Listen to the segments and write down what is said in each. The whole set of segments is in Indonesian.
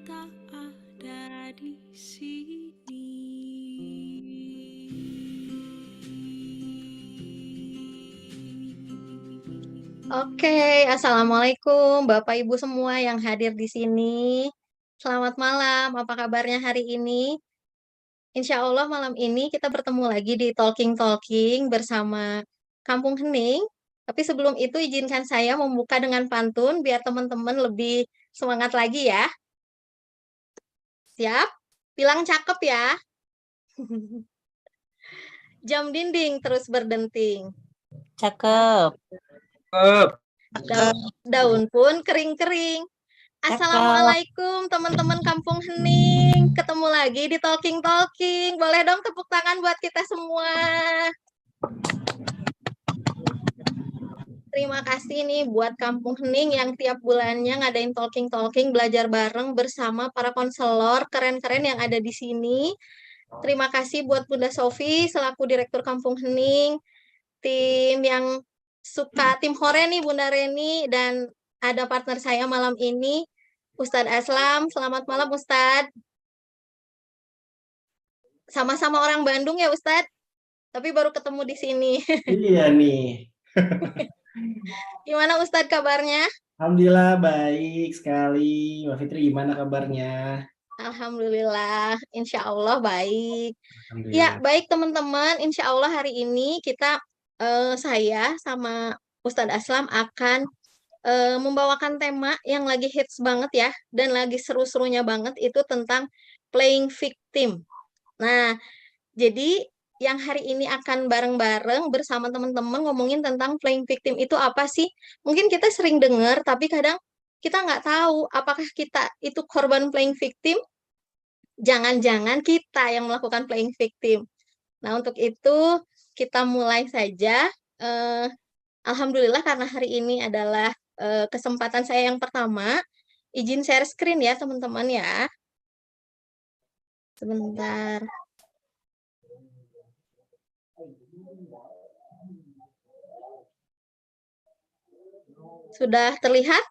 tak ada di sini. Oke, Assalamualaikum Bapak Ibu semua yang hadir di sini. Selamat malam, apa kabarnya hari ini? Insya Allah malam ini kita bertemu lagi di Talking bersama Kampung Hening. Tapi sebelum itu izinkan saya membuka dengan pantun biar teman-teman lebih semangat lagi ya. Siap? Bilang cakep ya. Jam dinding terus berdenting. Cakep. Daun pun kering-kering. Assalamualaikum teman-teman Kampung Hening. Ketemu lagi di Talking. Boleh dong tepuk tangan buat kita semua. Terima kasih nih buat Kampung Hening yang tiap bulannya ngadain Talking belajar bareng bersama para konselor keren-keren yang ada di sini. Terima kasih buat Bunda Sofi selaku Direktur Kampung Hening, tim yang suka tim Hore nih Bunda Reni, dan ada partner saya malam ini Ustadz Aslam. Selamat malam Ustadz. Sama-sama orang Bandung ya Ustadz, tapi baru ketemu di sini. Iya nih. Gimana Ustadz kabarnya? Alhamdulillah baik sekali. Mbak Fitri gimana kabarnya? Alhamdulillah, insya Allah baik. Ya, Alhamdulillah. baik teman-teman, insya Allah hari ini saya sama Ustadz Aslam akan membawakan tema yang lagi hits banget ya, dan lagi seru-serunya banget, itu tentang playing victim. Nah, jadi yang hari ini akan bareng-bareng bersama teman-teman ngomongin tentang playing victim itu apa sih? Mungkin kita sering dengar, tapi kadang kita nggak tahu apakah kita itu korban playing victim, jangan-jangan kita yang melakukan playing victim. Nah, untuk itu kita mulai saja. Eh, Alhamdulillah karena hari ini adalah kesempatan saya yang pertama. Izin share screen ya teman-teman ya. Sebentar. Sudah terlihat?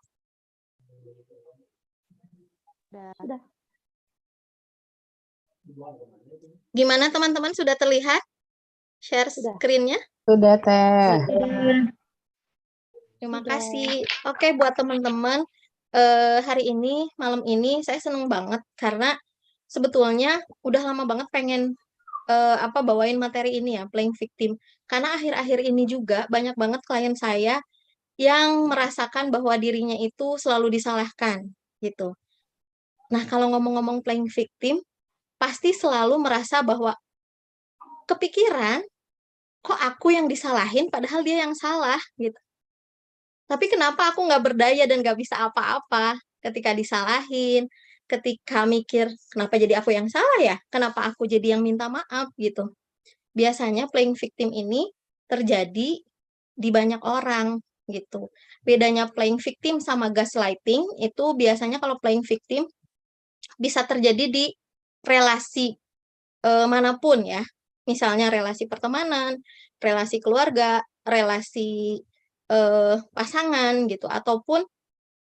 Sudah. Gimana teman-teman, sudah terlihat share screen-nya? Sudah, Teh. Terima kasih. Oke, buat teman-teman, hari ini, malam ini saya seneng banget karena sebetulnya udah lama banget pengen bawain materi ini ya, playing victim. Karena akhir-akhir ini juga banyak banget klien saya yang merasakan bahwa dirinya itu selalu disalahkan gitu. Nah, kalau ngomong-ngomong playing victim, pasti selalu merasa bahwa kepikiran, kok aku yang disalahin padahal dia yang salah gitu. Tapi kenapa aku nggak berdaya dan nggak bisa apa-apa ketika disalahin, ketika mikir, kenapa jadi aku yang salah ya? Kenapa aku jadi yang minta maaf gitu? Biasanya playing victim ini terjadi di banyak orang gitu. Bedanya playing victim sama gaslighting itu biasanya kalau playing victim bisa terjadi di relasi manapun ya. Misalnya relasi pertemanan, relasi keluarga, relasi pasangan gitu, ataupun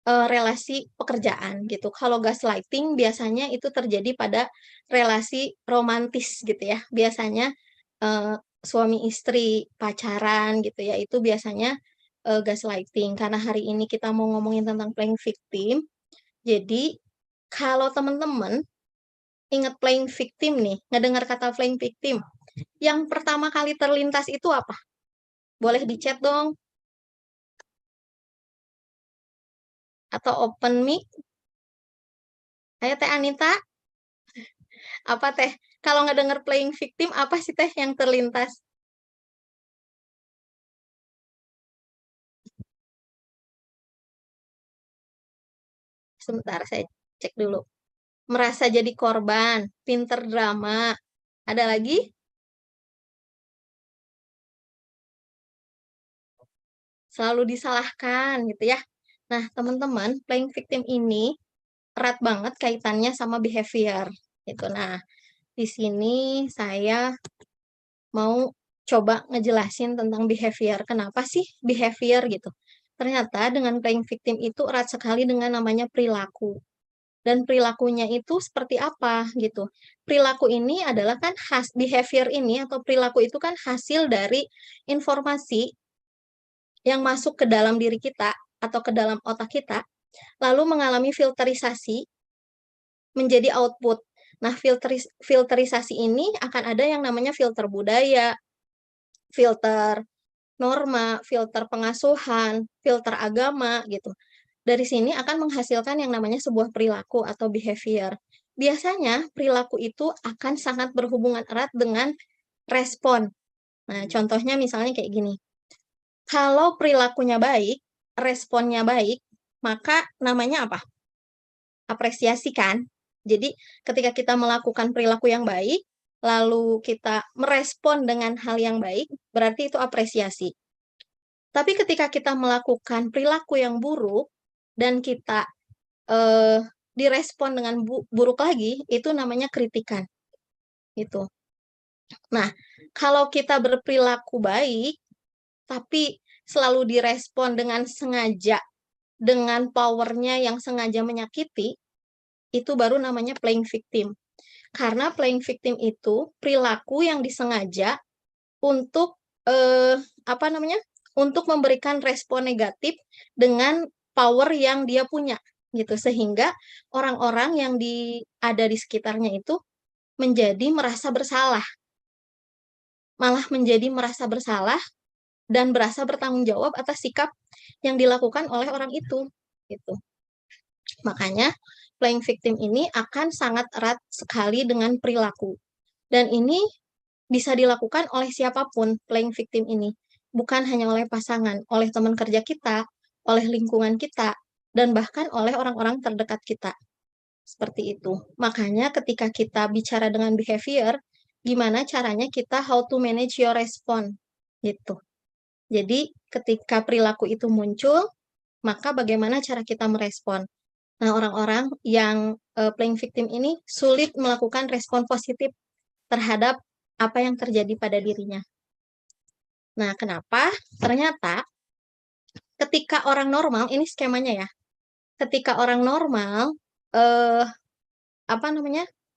relasi pekerjaan gitu. Kalau gaslighting biasanya itu terjadi pada relasi romantis gitu ya. Biasanya suami istri pacaran gitu ya, itu biasanya gaslighting. Karena hari ini kita mau ngomongin tentang playing victim, jadi kalau teman-teman ingat playing victim nih, ngedengar kata playing victim, yang pertama kali terlintas itu apa? Boleh di chat dong, atau open mic. Ayo Teh Anita, apa Teh? Kalau ngedenger playing victim, apa sih Teh yang terlintas? Sebentar, saya cek dulu. Merasa jadi korban, pinter drama. Ada lagi? Selalu disalahkan gitu ya. Nah, teman-teman, playing victim ini erat banget kaitannya sama behavior gitu. Nah, di sini saya mau coba ngejelasin tentang behavior. Kenapa sih behavior gitu? Ternyata dengan playing victim itu erat sekali dengan namanya perilaku. dan perilakunya itu seperti apa gitu. Perilaku ini adalah kan behavior ini atau perilaku itu kan hasil dari informasi yang masuk ke dalam diri kita atau ke dalam otak kita, lalu mengalami filterisasi menjadi output. Nah, filterisasi ini akan ada yang namanya filter budaya, filter norma, filter pengasuhan, filter agama gitu. Dari sini akan menghasilkan yang namanya sebuah perilaku atau behavior. Biasanya perilaku itu akan sangat berhubungan erat dengan respon. Nah, contohnya misalnya kayak gini. Kalau perilakunya baik, responnya baik, maka namanya apa? Apresiasi kan? Jadi, ketika kita melakukan perilaku yang baik, lalu kita merespon dengan hal yang baik, berarti itu apresiasi. Tapi ketika kita melakukan perilaku yang buruk dan kita direspon dengan buruk lagi, itu namanya kritikan. Gitu. Nah, kalau kita berperilaku baik, tapi selalu direspon dengan sengaja, dengan powernya yang sengaja menyakiti, itu baru namanya playing victim. Karena playing victim itu perilaku yang disengaja untuk untuk memberikan respon negatif dengan power yang dia punya gitu, sehingga orang-orang yang ada di sekitarnya itu merasa bersalah, malah menjadi merasa bersalah dan berasa bertanggung jawab atas sikap yang dilakukan oleh orang itu gitu. Makanya playing victim ini akan sangat erat sekali dengan perilaku. Dan ini bisa dilakukan oleh siapapun, playing victim ini. Bukan hanya oleh pasangan, oleh teman kerja kita, oleh lingkungan kita, dan bahkan oleh orang-orang terdekat kita. Seperti itu. Makanya ketika kita bicara dengan behavior, gimana caranya kita how to manage your response, gitu. Jadi ketika perilaku itu muncul, maka bagaimana cara kita merespon. Nah, orang-orang yang playing victim ini sulit melakukan respon positif terhadap apa yang terjadi pada dirinya. Nah, kenapa? Ternyata ketika orang normal, ini skemanya ya, ketika orang normal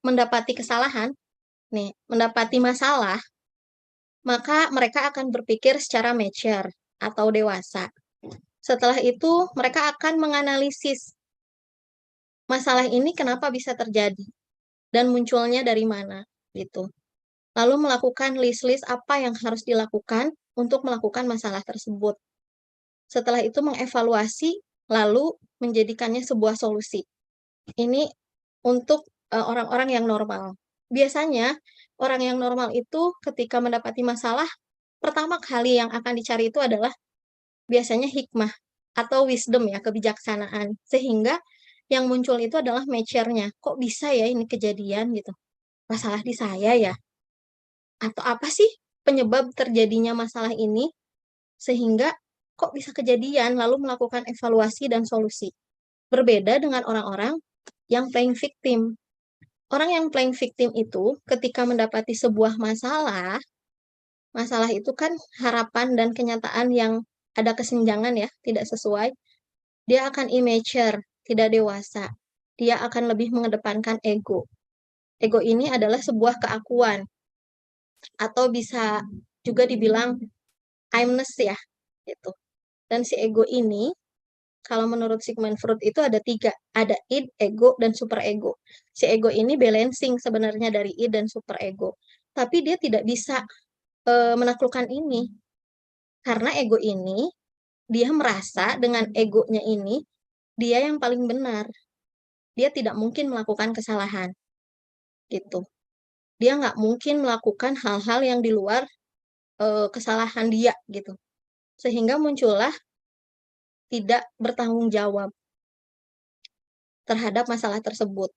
mendapati kesalahan, mendapati masalah, maka mereka akan berpikir secara mature atau dewasa. Setelah itu, mereka akan menganalisis masalah ini kenapa bisa terjadi dan munculnya dari mana, gitu. Lalu melakukan list-list apa yang harus dilakukan untuk melakukan masalah tersebut. Setelah itu mengevaluasi, lalu menjadikannya sebuah solusi. Ini untuk orang-orang yang normal. Biasanya, orang yang normal itu ketika mendapati masalah, pertama kali yang akan dicari itu adalah biasanya hikmah atau wisdom ya, kebijaksanaan. Sehingga yang muncul itu adalah mature-nya. Kok bisa ya ini kejadian gitu? Masalah di saya ya? Atau apa sih penyebab terjadinya masalah ini? Sehingga kok bisa kejadian, lalu melakukan evaluasi dan solusi. Berbeda dengan orang-orang yang playing victim. Orang yang playing victim itu ketika mendapati sebuah masalah itu kan harapan dan kenyataan yang ada kesenjangan ya, tidak sesuai. Dia akan immature, tidak dewasa. Dia akan lebih mengedepankan ego. Ego ini adalah sebuah keakuan. Atau bisa juga dibilang I'm-ness ya, gitu. Dan si ego ini, kalau menurut Sigmund Freud itu ada 3. Ada id, ego, dan superego. Si ego ini balancing sebenarnya dari id dan superego. Tapi dia tidak bisa menaklukkan ini. Karena ego ini, dia merasa dengan egonya ini, dia yang paling benar. Dia tidak mungkin melakukan kesalahan. Gitu. Dia nggak mungkin melakukan hal-hal yang di luar kesalahan dia, gitu. Sehingga muncullah tidak bertanggung jawab terhadap masalah tersebut.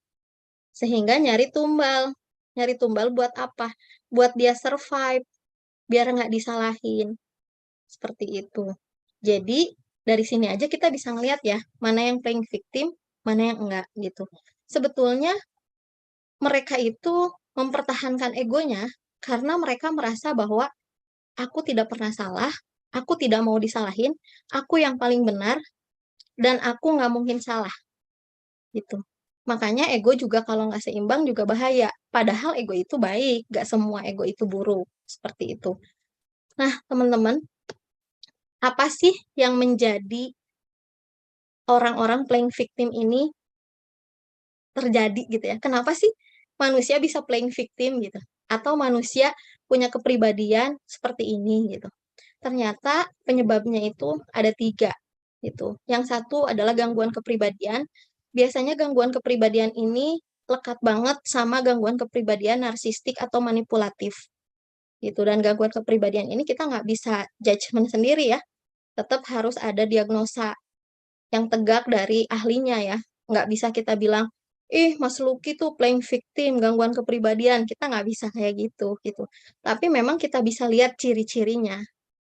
Sehingga nyari tumbal. Nyari tumbal buat apa? Buat dia survive, biar nggak disalahin. Seperti itu. Jadi, dari sini aja kita bisa ngeliat ya, mana yang playing victim, mana yang enggak, gitu. Sebetulnya, mereka itu mempertahankan egonya karena mereka merasa bahwa aku tidak pernah salah, aku tidak mau disalahin, aku yang paling benar, dan aku nggak mungkin salah. Gitu. Makanya ego juga kalau nggak seimbang juga bahaya. Padahal ego itu baik, nggak semua ego itu buruk. Seperti itu. Nah, teman-teman, apa sih yang menjadi orang-orang playing victim ini terjadi gitu ya? Kenapa sih manusia bisa playing victim gitu? Atau manusia punya kepribadian seperti ini gitu? Ternyata penyebabnya itu ada 3 gitu. Yang satu adalah gangguan kepribadian. Biasanya gangguan kepribadian ini lekat banget sama gangguan kepribadian narsistik atau manipulatif gitu. Dan gangguan kepribadian ini kita nggak bisa judgement sendiri ya. Tetap harus ada diagnosa yang tegak dari ahlinya ya. Nggak bisa kita bilang, ih Mas Luki tuh playing victim, gangguan kepribadian. Kita nggak bisa kayak gitu gitu. Tapi memang kita bisa lihat ciri-cirinya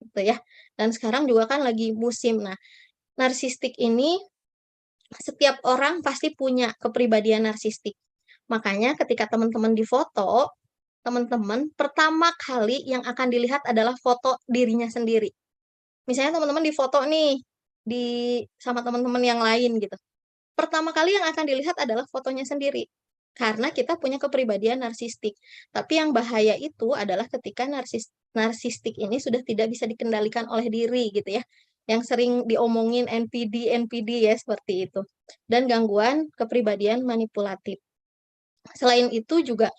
gitu ya. Dan sekarang juga kan lagi musim. Nah, narsistik ini setiap orang pasti punya kepribadian narsistik. Makanya ketika teman-teman difoto, teman-teman pertama kali yang akan dilihat adalah foto dirinya sendiri. Misalnya teman-teman difoto nih di sama teman-teman yang lain gitu. Pertama kali yang akan dilihat adalah fotonya sendiri. Karena kita punya kepribadian narsistik. Tapi yang bahaya itu adalah ketika narsistik ini sudah tidak bisa dikendalikan oleh diri gitu ya. Yang sering diomongin NPD ya seperti itu. Dan gangguan kepribadian manipulatif. Selain itu juga,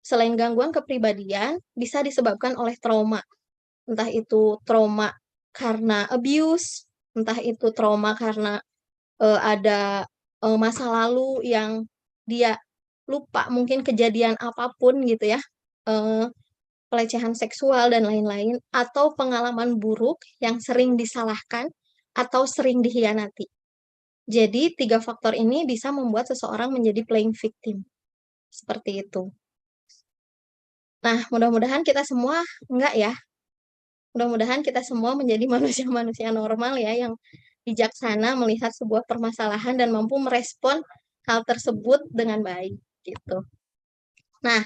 selain gangguan kepribadian, bisa disebabkan oleh trauma. Entah itu trauma karena abuse, entah itu trauma karena ada masa lalu yang dia lupa mungkin kejadian apapun gitu ya, pelecehan seksual dan lain-lain, atau pengalaman buruk yang sering disalahkan atau sering dikhianati. Jadi 3 faktor ini bisa membuat seseorang menjadi playing victim, seperti itu. Nah, mudah-mudahan kita semua enggak ya, mudah-mudahan kita semua menjadi manusia-manusia normal ya, yang bijaksana melihat sebuah permasalahan dan mampu merespon hal tersebut dengan baik, gitu. Nah,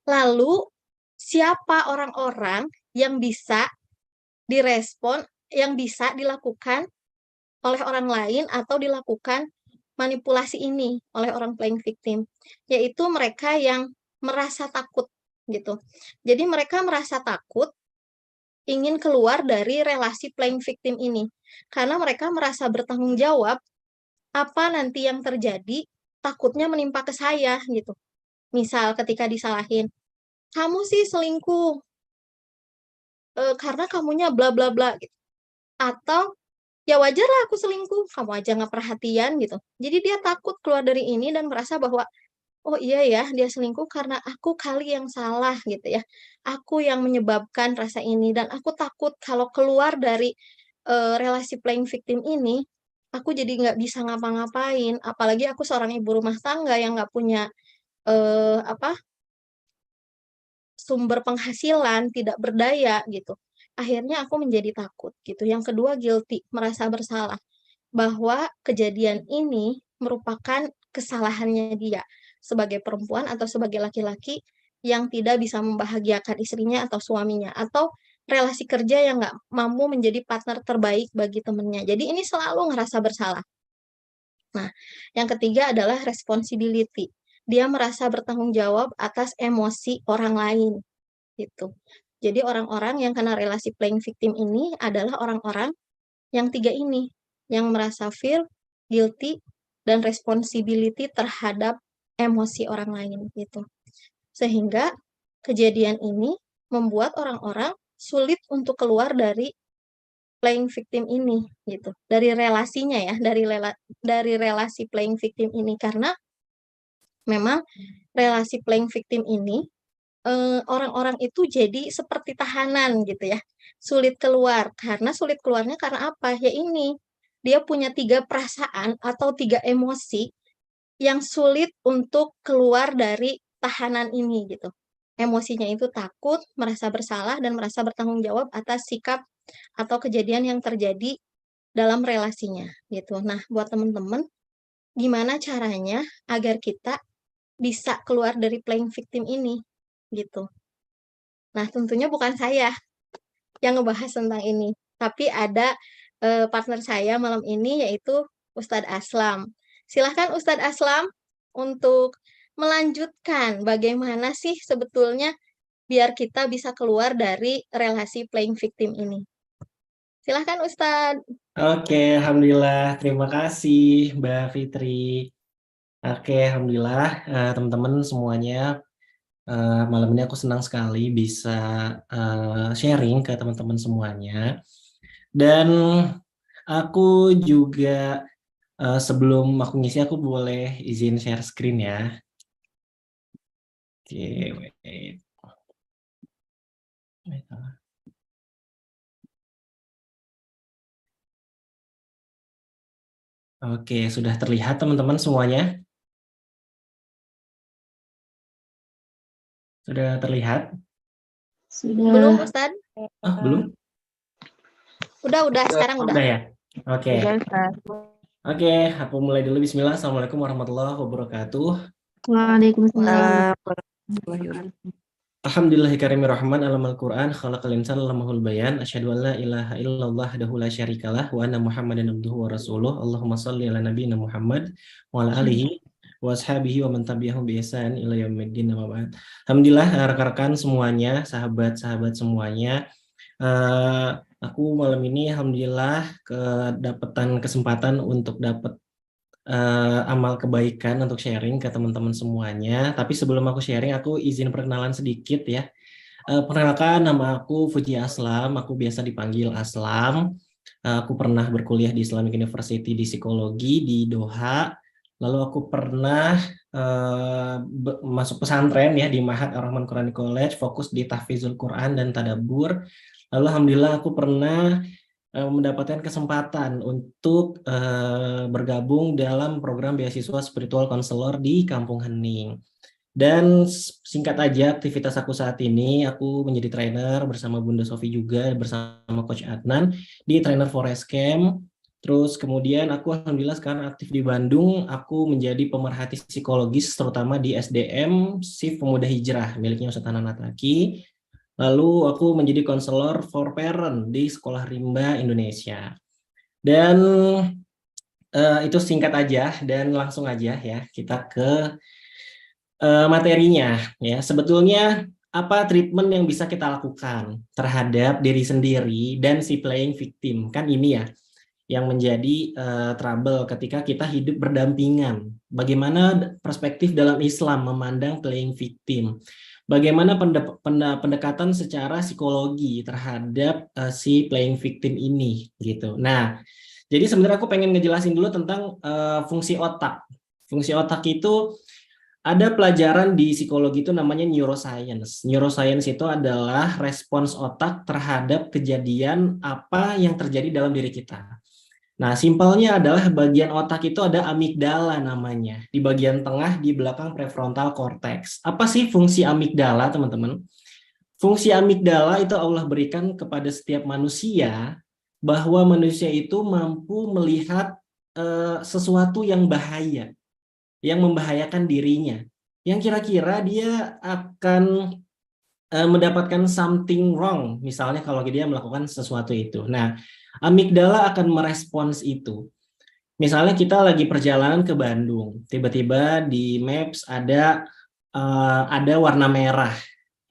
lalu siapa orang-orang yang bisa direspon, yang bisa dilakukan oleh orang lain atau dilakukan manipulasi ini oleh orang playing victim? Yaitu mereka yang merasa takut, gitu. Jadi mereka merasa takut ingin keluar dari relasi playing victim ini. Karena mereka merasa bertanggung jawab, apa nanti yang terjadi, takutnya menimpa ke saya, gitu. Misal ketika disalahin, "Kamu sih selingkuh, karena kamunya bla bla bla," gitu. Atau, "Ya wajar lah aku selingkuh, kamu aja nggak perhatian," gitu. Jadi dia takut keluar dari ini dan merasa bahwa, "Oh iya ya, dia selingkuh karena aku kali yang salah," gitu ya. "Aku yang menyebabkan rasa ini dan aku takut kalau keluar dari, relasi playing victim ini, aku jadi nggak bisa ngapa-ngapain, apalagi aku seorang ibu rumah tangga yang nggak punya, apa, sumber penghasilan, tidak berdaya," gitu. Akhirnya aku menjadi takut gitu. Yang kedua guilty, merasa bersalah, bahwa kejadian ini merupakan kesalahannya dia, sebagai perempuan atau sebagai laki-laki yang tidak bisa membahagiakan istrinya atau suaminya, atau relasi kerja yang nggak mampu menjadi partner terbaik bagi temennya. Jadi ini selalu ngerasa bersalah. Nah, yang ketiga adalah responsibility. Dia merasa bertanggung jawab atas emosi orang lain, gitu. Jadi orang-orang yang kena relasi playing victim ini adalah orang-orang yang 3 ini, yang merasa feel, guilty, dan responsibility terhadap emosi orang lain, gitu. Sehingga kejadian ini membuat orang-orang sulit untuk keluar dari playing victim ini, gitu. Dari relasinya ya, dari relasi playing victim ini. Karena memang relasi playing victim ini, orang-orang itu jadi seperti tahanan gitu ya, sulit keluar. Karena sulit keluarnya karena apa? Ya ini, dia punya 3 perasaan atau 3 emosi yang sulit untuk keluar dari tahanan ini gitu. Emosinya itu takut, merasa bersalah, dan merasa bertanggung jawab atas sikap atau kejadian yang terjadi dalam relasinya gitu. Nah, buat temen-temen, gimana caranya agar kita bisa keluar dari playing victim ini gitu. Nah, tentunya bukan saya yang ngebahas tentang ini, tapi ada, partner saya malam ini yaitu Ustadz Aslam. Silahkan Ustadz Aslam untuk melanjutkan bagaimana sih sebetulnya biar kita bisa keluar dari relasi playing victim ini. Silahkan Ustadz. Oke, alhamdulillah. Terima kasih Mbak Fitri. Oke, alhamdulillah teman-teman semuanya. Malam ini aku senang sekali bisa sharing ke teman-teman semuanya. Dan aku juga sebelum aku ngisi, aku boleh izin share screen ya. Oke, wait. Oke, sudah terlihat teman-teman semuanya? Sudah terlihat? Belum Ustadz? Oh, belum? Udah, sekarang udah. Udah ya? Oke. Oke, aku mulai dulu. Bismillah. Assalamualaikum warahmatullahi wabarakatuh. Waalaikumsalam. Alhamdulillahirrahmanirrahim. Alamal Quran, khalaqal insana lamahul bayan. Asyhadu an la ilaha illallah wahdahu la syarikalah wa anna Muhammadan abduhu wa rasuluh. Allahumma shalli ala nabiyyina Muhammad wa ala alihi wa ashabihi wa man tabi'ahum bi ihsan ila yaumiddin. Alhamdulillah, rekan-rekan semuanya, sahabat-sahabat semuanya. Aku malam ini alhamdulillah kedapatan kesempatan untuk dapat amal kebaikan untuk sharing ke teman-teman semuanya. Tapi sebelum aku sharing, aku izin perkenalan sedikit ya. Perkenalkan, nama aku Fuji Aslam, aku biasa dipanggil Aslam. Aku pernah berkuliah di Islamic University di psikologi di Doha. Lalu aku pernah masuk pesantren ya di Ma'had Ar-Rahman Quranic College, fokus di tahfizul Quran dan tadabbur. Lalu alhamdulillah aku pernah mendapatkan kesempatan untuk bergabung dalam program beasiswa spiritual counselor di Kampung Hening. Dan singkat aja aktivitas aku saat ini, aku menjadi trainer bersama Bunda Sofi juga, bersama Coach Adnan di Trainer Forest Camp. Terus kemudian aku alhamdulillah sekarang aktif di Bandung, aku menjadi pemerhati psikologis terutama di SDM SIF Pemuda Hijrah miliknya Ustadz Hanan Ataki. Lalu aku menjadi konselor for parent di Sekolah Rimba Indonesia. Dan itu singkat aja dan langsung aja ya kita ke materinya ya. Sebetulnya apa treatment yang bisa kita lakukan terhadap diri sendiri dan si playing victim? Kan ini ya yang menjadi trouble ketika kita hidup berdampingan. Bagaimana perspektif dalam Islam memandang playing victim? Bagaimana pendekatan secara psikologi terhadap si playing victim ini gitu. Nah, jadi sebenarnya aku pengen ngejelasin dulu tentang fungsi otak. Fungsi otak itu ada pelajaran di psikologi itu namanya neuroscience. Neuroscience itu adalah respons otak terhadap kejadian apa yang terjadi dalam diri kita. Nah, simpelnya adalah bagian otak itu ada amigdala namanya. Di bagian tengah, di belakang prefrontal cortex. Apa sih fungsi amigdala, teman-teman? Fungsi amigdala itu Allah berikan kepada setiap manusia, bahwa manusia itu mampu melihat sesuatu yang bahaya, yang membahayakan dirinya. Yang kira-kira dia akan mendapatkan something wrong, misalnya kalau dia melakukan sesuatu itu. Nah, amigdala akan merespons itu. Misalnya kita lagi perjalanan ke Bandung, tiba-tiba di Maps ada warna merah,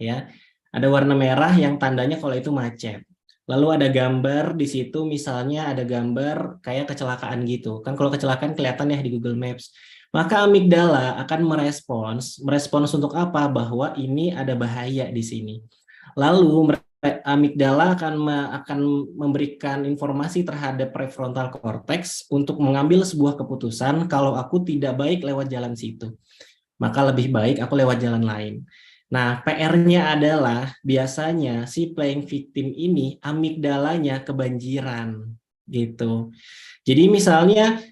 ya, ada warna merah yang tandanya kalau itu macet. Lalu ada gambar di situ, misalnya ada gambar kayak kecelakaan gitu. Kan kalau kecelakaan kelihatan ya di Google Maps. Maka amigdala akan merespons untuk apa? Bahwa ini ada bahaya di sini. Lalu amigdala akan memberikan informasi terhadap prefrontal cortex untuk mengambil sebuah keputusan kalau aku tidak baik lewat jalan situ. Maka lebih baik aku lewat jalan lain. Nah, PR-nya adalah biasanya si playing victim ini amigdalanya kebanjiran gitu. Jadi misalnya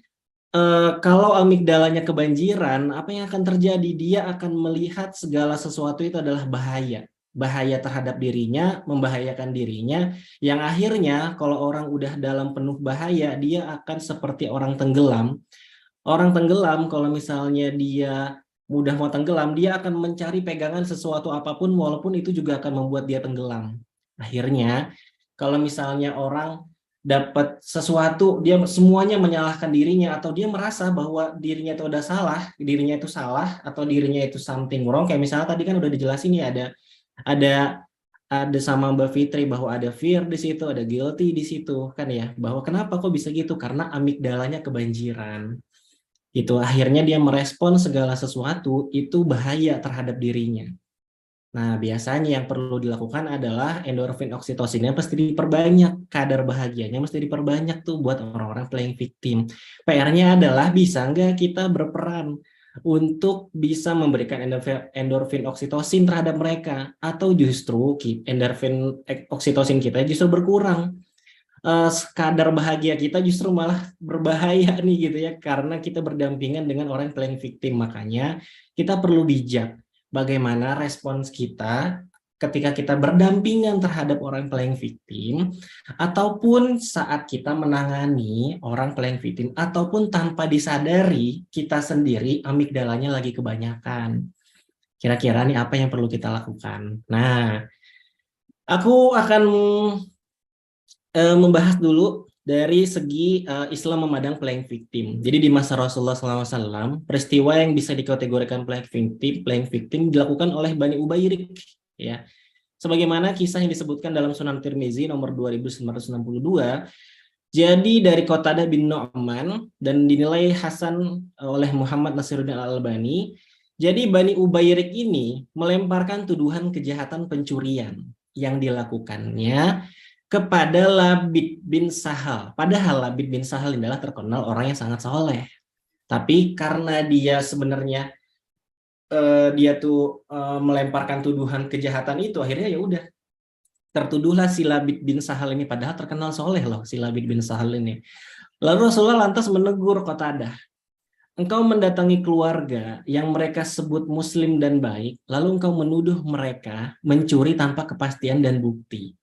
kalau amigdalanya kebanjiran, apa yang akan terjadi? Dia akan melihat segala sesuatu itu adalah bahaya. Bahaya terhadap dirinya, membahayakan dirinya, yang akhirnya kalau orang udah dalam penuh bahaya, dia akan seperti orang tenggelam. Orang tenggelam kalau misalnya dia mudah mau tenggelam, dia akan mencari pegangan sesuatu apapun walaupun itu juga akan membuat dia tenggelam. Akhirnya, kalau misalnya orang dapat sesuatu, dia semuanya menyalahkan dirinya, atau dia merasa bahwa dirinya itu udah salah, dirinya itu salah, atau dirinya itu something wrong. Kayak misalnya tadi kan udah dijelasin nih, ada sama Mbak Fitri bahwa ada fear di situ, ada guilty di situ kan ya, bahwa kenapa kok bisa gitu, karena amigdalanya kebanjiran gitu. Akhirnya dia merespon segala sesuatu itu bahaya terhadap dirinya. Nah, biasanya yang perlu dilakukan adalah endorfin oksitosinnya pasti diperbanyak, kadar bahagianya mesti diperbanyak tuh buat orang-orang playing victim. PR-nya adalah bisa nggak kita berperan untuk bisa memberikan endorfin oksitosin terhadap mereka, atau justru endorfin oksitosin kita justru berkurang. Kadar bahagia kita justru malah berbahaya nih gitu ya, karena kita berdampingan dengan orang playing victim. Makanya kita perlu bijak bagaimana respons kita ketika kita berdampingan terhadap orang playing victim, ataupun saat kita menangani orang playing victim, ataupun tanpa disadari kita sendiri amigdalanya lagi kebanyakan. Kira-kira nih apa yang perlu kita lakukan? Nah, aku akan membahas dulu dari segi Islam memandang playing victim. Jadi di masa Rasulullah SAW, peristiwa yang bisa dikategorikan playing victim dilakukan oleh Bani Ubayrik, ya. Sebagaimana kisah yang disebutkan dalam Sunan Tirmizi nomor 2962. Jadi dari Qatadah bin Nu'man dan dinilai hasan oleh Muhammad Nasiruddin Al-Albani. Jadi Bani Ubayrik ini melemparkan tuduhan kejahatan pencurian yang dilakukannya kepada Labid bin Sahal. Padahal Labid bin Sahal adalah terkenal orang yang sangat soleh. Tapi karena dia sebenarnya dia tuh melemparkan tuduhan kejahatan itu, akhirnya ya udah tertuduhlah si Labid bin Sahal ini, padahal terkenal soleh loh si Labid bin Sahal ini. Lalu Rasulullah lantas menegur Qatadah, engkau mendatangi keluarga yang mereka sebut muslim dan baik, lalu engkau menuduh mereka mencuri tanpa kepastian dan bukti.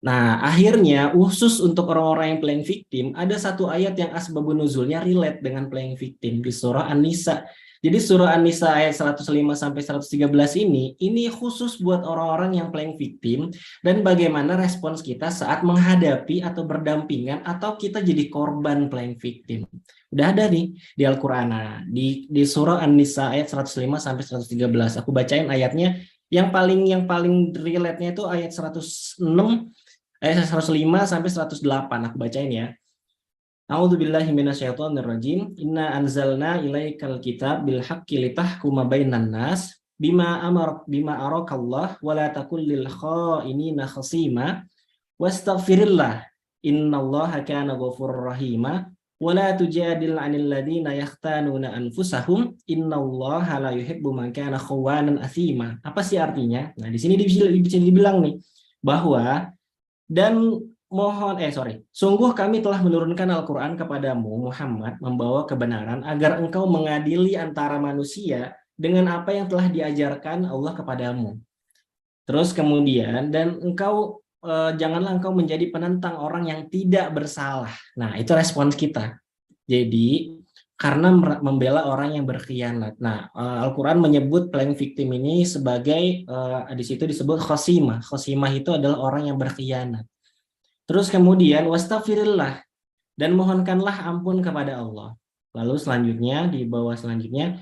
Nah, akhirnya khusus untuk orang-orang yang playing victim, ada satu ayat yang asbabun nuzulnya relate dengan playing victim di surah An-Nisa. Jadi surah An-Nisa ayat 105 sampai 113 ini khusus buat orang-orang yang playing victim dan bagaimana respons kita saat menghadapi atau berdampingan atau kita jadi korban playing victim. Udah ada nih di Al-Qur'an. Nah, di surah An-Nisa ayat 105 sampai 113. Aku bacain ayatnya. Yang paling relate-nya itu ayat 106 ayat 105 sampai 108. Aku bacain ya. A'udzubillahi minasyaitonirrajim. Inna anzalna ilaikal kitab bil haqqi litahkuma bainan nas bima arakallah wa la takul lil kha'inina khasima wastaghfirillah innallaha kana ghafurur rahima wa la tujadil 'anil ladzina yahtanuna anfusahum innallaha la yuhibbu man kana khawanan atsima. Apa sih artinya? Nah, di sini bisa dibilang nih bahwa sungguh kami telah menurunkan Al-Quran kepadamu Muhammad membawa kebenaran agar engkau mengadili antara manusia dengan apa yang telah diajarkan Allah kepadamu. Terus kemudian dan engkau janganlah engkau menjadi penentang orang yang tidak bersalah. Nah, itu respons kita. Jadi karena membela orang yang berkhianat. Nah, Al-Quran menyebut playing victim ini sebagai di situ disebut khosimah. Khosimah itu adalah orang yang berkhianat. Terus kemudian wastaghfirillah, dan mohonkanlah ampun kepada Allah. Lalu selanjutnya di bawah selanjutnya,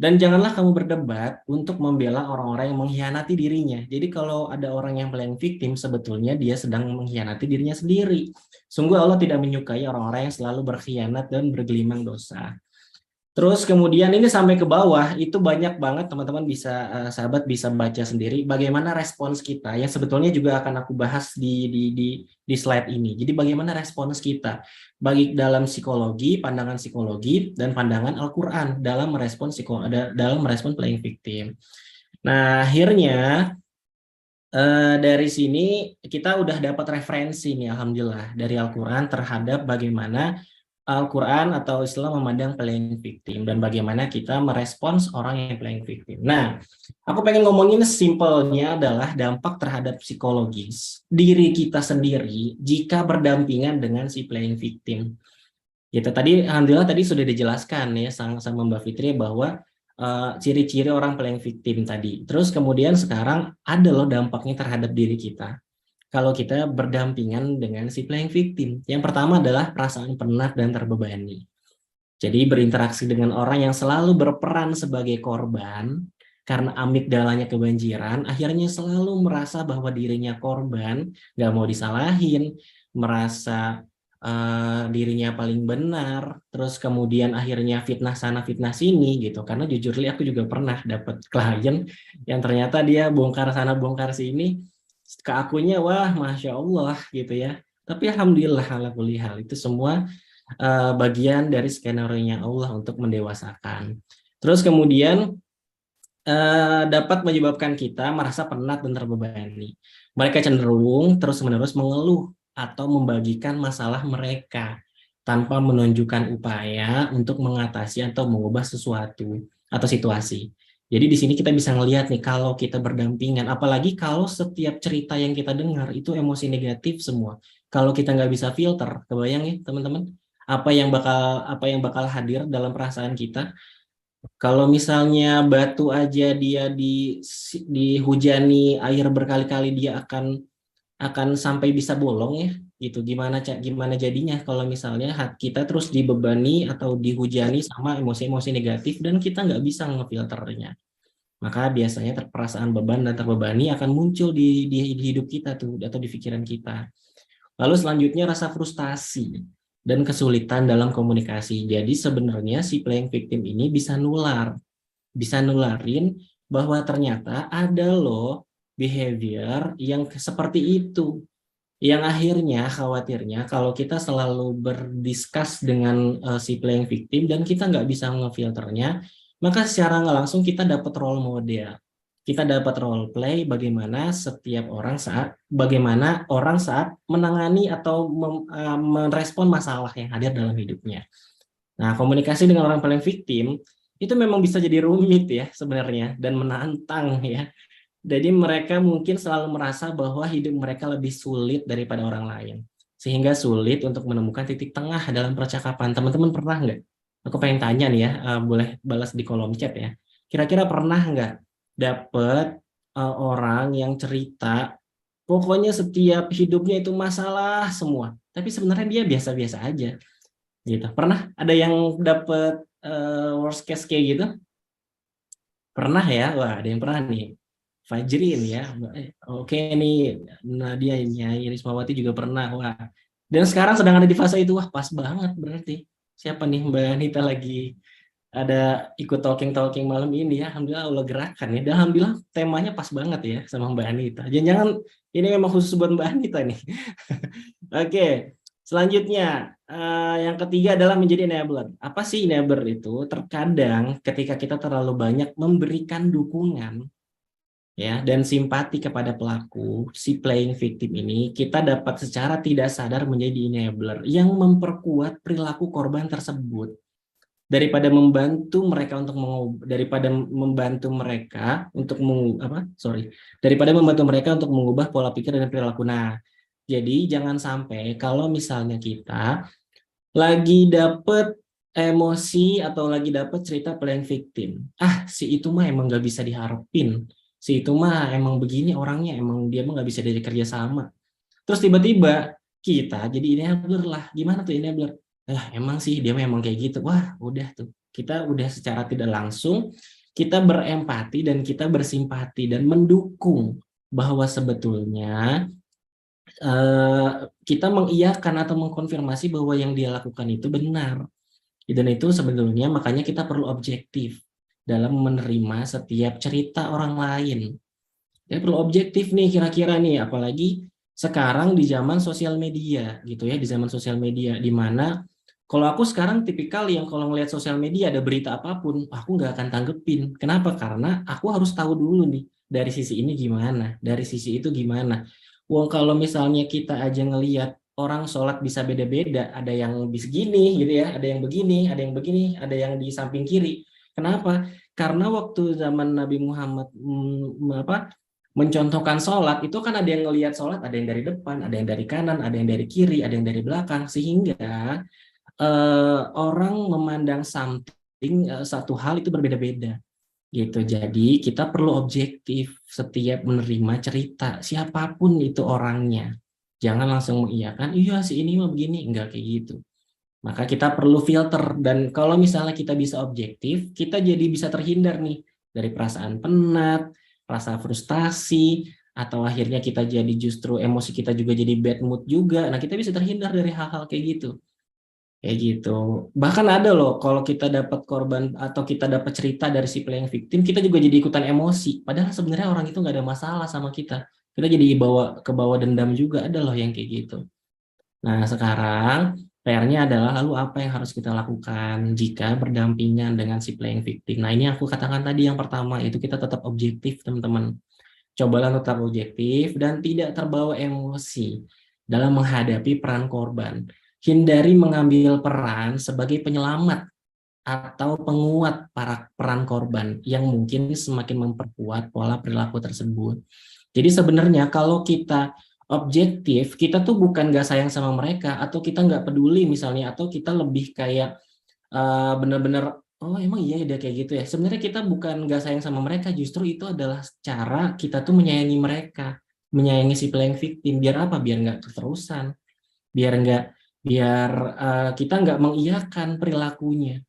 dan janganlah kamu berdebat untuk membela orang-orang yang mengkhianati dirinya. Jadi kalau ada orang yang playing victim, sebetulnya dia sedang mengkhianati dirinya sendiri. Sungguh Allah tidak menyukai orang-orang yang selalu berkhianat dan bergelimang dosa. Terus kemudian ini sampai ke bawah itu banyak banget teman-teman bisa sahabat bisa baca sendiri bagaimana respons kita yang sebetulnya juga akan aku bahas di slide ini. Jadi bagaimana respons kita bagi dalam psikologi, pandangan psikologi dan pandangan Al-Qur'an dalam merespon playing victim. Nah, akhirnya dari sini kita udah dapat referensi nih alhamdulillah dari Al-Qur'an terhadap bagaimana Al-Quran atau Islam memandang playing victim dan bagaimana kita merespons orang yang playing victim. Nah, aku pengen ngomongin simpelnya adalah dampak terhadap psikologis diri kita sendiri jika berdampingan dengan si playing victim. Gitu tadi, alhamdulillah tadi sudah dijelaskan ya sama Mbak Fitri bahwa ciri-ciri orang playing victim tadi. Terus kemudian sekarang ada loh dampaknya terhadap diri kita. kalau kita berdampingan dengan si playing victim. Yang pertama adalah perasaan penat dan terbebani. Jadi berinteraksi dengan orang yang selalu berperan sebagai korban, karena amigdalanya kebanjiran, akhirnya selalu merasa bahwa dirinya korban, nggak mau disalahin, merasa dirinya paling benar, terus kemudian akhirnya fitnah sana fitnah sini gitu. Karena jujur li aku juga pernah dapat klien yang ternyata dia bongkar sana bongkar sini, ke akunya wah masya Allah gitu ya. Tapi alhamdulillah ala kulli hal itu semua bagian dari skenario-nya Allah untuk mendewasakan. Terus kemudian dapat menyebabkan kita merasa penat dan terbebani. Mereka cenderung terus-menerus mengeluh atau membagikan masalah mereka tanpa menunjukkan upaya untuk mengatasi atau mengubah sesuatu atau situasi. Jadi di sini kita bisa ngelihat nih kalau kita berdampingan, apalagi kalau setiap cerita yang kita dengar itu emosi negatif semua. Kalau kita nggak bisa filter, kebayang ya teman-teman, apa yang bakal hadir dalam perasaan kita. Kalau misalnya batu aja dia dihujani air berkali-kali dia akan sampai bisa bolong ya gitu. Gimana jadinya kalau misalnya kita terus dibebani atau dihujani sama emosi-emosi negatif dan kita nggak bisa ngefilternya. Maka biasanya perasaan beban dan terbebani akan muncul di hidup kita tuh atau di pikiran kita. Lalu selanjutnya rasa frustasi dan kesulitan dalam komunikasi. Jadi sebenarnya si playing victim ini bisa nularin bahwa ternyata ada loh behavior yang seperti itu. Yang akhirnya khawatirnya kalau kita selalu berdiskus dengan si playing victim dan kita nggak bisa ngefilternya, maka secara nggak langsung kita dapat role model. Kita dapat role play bagaimana orang saat menangani atau merespon masalah yang hadir dalam hidupnya. Nah, komunikasi dengan orang paling victim itu memang bisa jadi rumit ya sebenarnya dan menantang ya. Jadi mereka mungkin selalu merasa bahwa hidup mereka lebih sulit daripada orang lain. Sehingga sulit untuk menemukan titik tengah dalam percakapan. Teman-teman pernah nggak? Aku pengen tanya nih ya, boleh balas di kolom chat ya. Kira-kira pernah nggak dapat orang yang cerita pokoknya setiap hidupnya itu masalah semua, tapi sebenarnya dia biasa-biasa aja gitu. Pernah ada yang dapat worst case kayak gitu? Pernah ya? Wah, ada yang pernah nih. Fajrin ya. Oke nih, Nadia Nyai Rismawati juga pernah. Wah. Dan sekarang sedang ada di fase itu. Wah, pas banget berarti. Siapa nih Mbak Anita lagi ada ikut talking malam ini ya. Alhamdulillah Allah gerakan ya. Dan alhamdulillah temanya pas banget ya sama Mbak Anita. Jangan-jangan ini memang khusus buat Mbak Anita nih. Oke, selanjutnya yang ketiga adalah menjadi enabler. Apa sih enabler itu? Terkadang ketika kita terlalu banyak memberikan dukungan ya dan simpati kepada pelaku, si playing victim ini, kita dapat secara tidak sadar menjadi enabler yang memperkuat perilaku korban tersebut. Daripada membantu mereka untuk mengubah pola pikir dan perilaku. Nah, jadi jangan sampai kalau misalnya kita lagi dapet emosi atau lagi dapet cerita playing victim, si itu mah emang nggak bisa diharapin, si itu mah emang begini orangnya, emang dia mah nggak bisa diajak kerja sama. Terus tiba-tiba kita jadi enabler lah. Gimana tuh enabler? Emang sih dia memang kayak gitu. Wah, udah tuh. Kita udah secara tidak langsung kita berempati dan kita bersimpati dan mendukung bahwa sebetulnya kita mengiyakan atau mengkonfirmasi bahwa yang dia lakukan itu benar. Dan itu sebetulnya makanya kita perlu objektif dalam menerima setiap cerita orang lain. Ya perlu objektif nih kira-kira nih, apalagi sekarang di zaman sosial media gitu ya, di zaman sosial media di mana kalau aku sekarang tipikal yang kalau ngelihat sosial media ada berita apapun, aku nggak akan tanggepin. Kenapa? Karena aku harus tahu dulu nih dari sisi ini gimana, dari sisi itu gimana. Wong kalau misalnya kita aja ngelihat orang sholat bisa beda-beda, ada yang di segini gitu ya, ada yang begini, ada yang begini, ada yang di samping kiri. Kenapa? Karena waktu zaman Nabi Muhammad mencontohkan sholat, itu kan ada yang ngelihat sholat, ada yang dari depan, ada yang dari kanan, ada yang dari kiri, ada yang dari belakang, sehingga orang memandang something satu hal itu berbeda-beda. gitu. Jadi kita perlu objektif setiap menerima cerita siapapun itu orangnya. Jangan langsung mengiyakan, iya si ini mah begini, enggak kayak gitu. Maka kita perlu filter, dan kalau misalnya kita bisa objektif, kita jadi bisa terhindar nih dari perasaan penat, rasa frustasi, atau akhirnya kita jadi justru emosi kita juga jadi bad mood juga. Nah, kita bisa terhindar dari hal-hal kayak gitu. Kayak gitu. Bahkan ada loh, kalau kita dapat korban atau kita dapat cerita dari si playing victim, kita juga jadi ikutan emosi. Padahal sebenarnya orang itu nggak ada masalah sama kita. Kita jadi ke bawah dendam juga, ada loh yang kayak gitu. Nah, sekarang PR-nya adalah lalu apa yang harus kita lakukan jika berdampingan dengan si playing victim. Nah, ini aku katakan tadi yang pertama, itu kita tetap objektif, teman-teman. Cobalah tetap objektif dan tidak terbawa emosi dalam menghadapi peran korban. Hindari mengambil peran sebagai penyelamat atau penguat para peran korban yang mungkin semakin memperkuat pola perilaku tersebut. Jadi sebenarnya kalau kita objektif, kita tuh bukan nggak sayang sama mereka, atau kita nggak peduli misalnya, atau kita lebih kayak benar-benar, oh emang iya dia kayak gitu ya. Sebenarnya kita bukan nggak sayang sama mereka, justru itu adalah cara kita tuh menyayangi mereka, menyayangi si playing victim. Biar apa? Biar nggak keterusan, biar kita nggak mengiyakan perilakunya.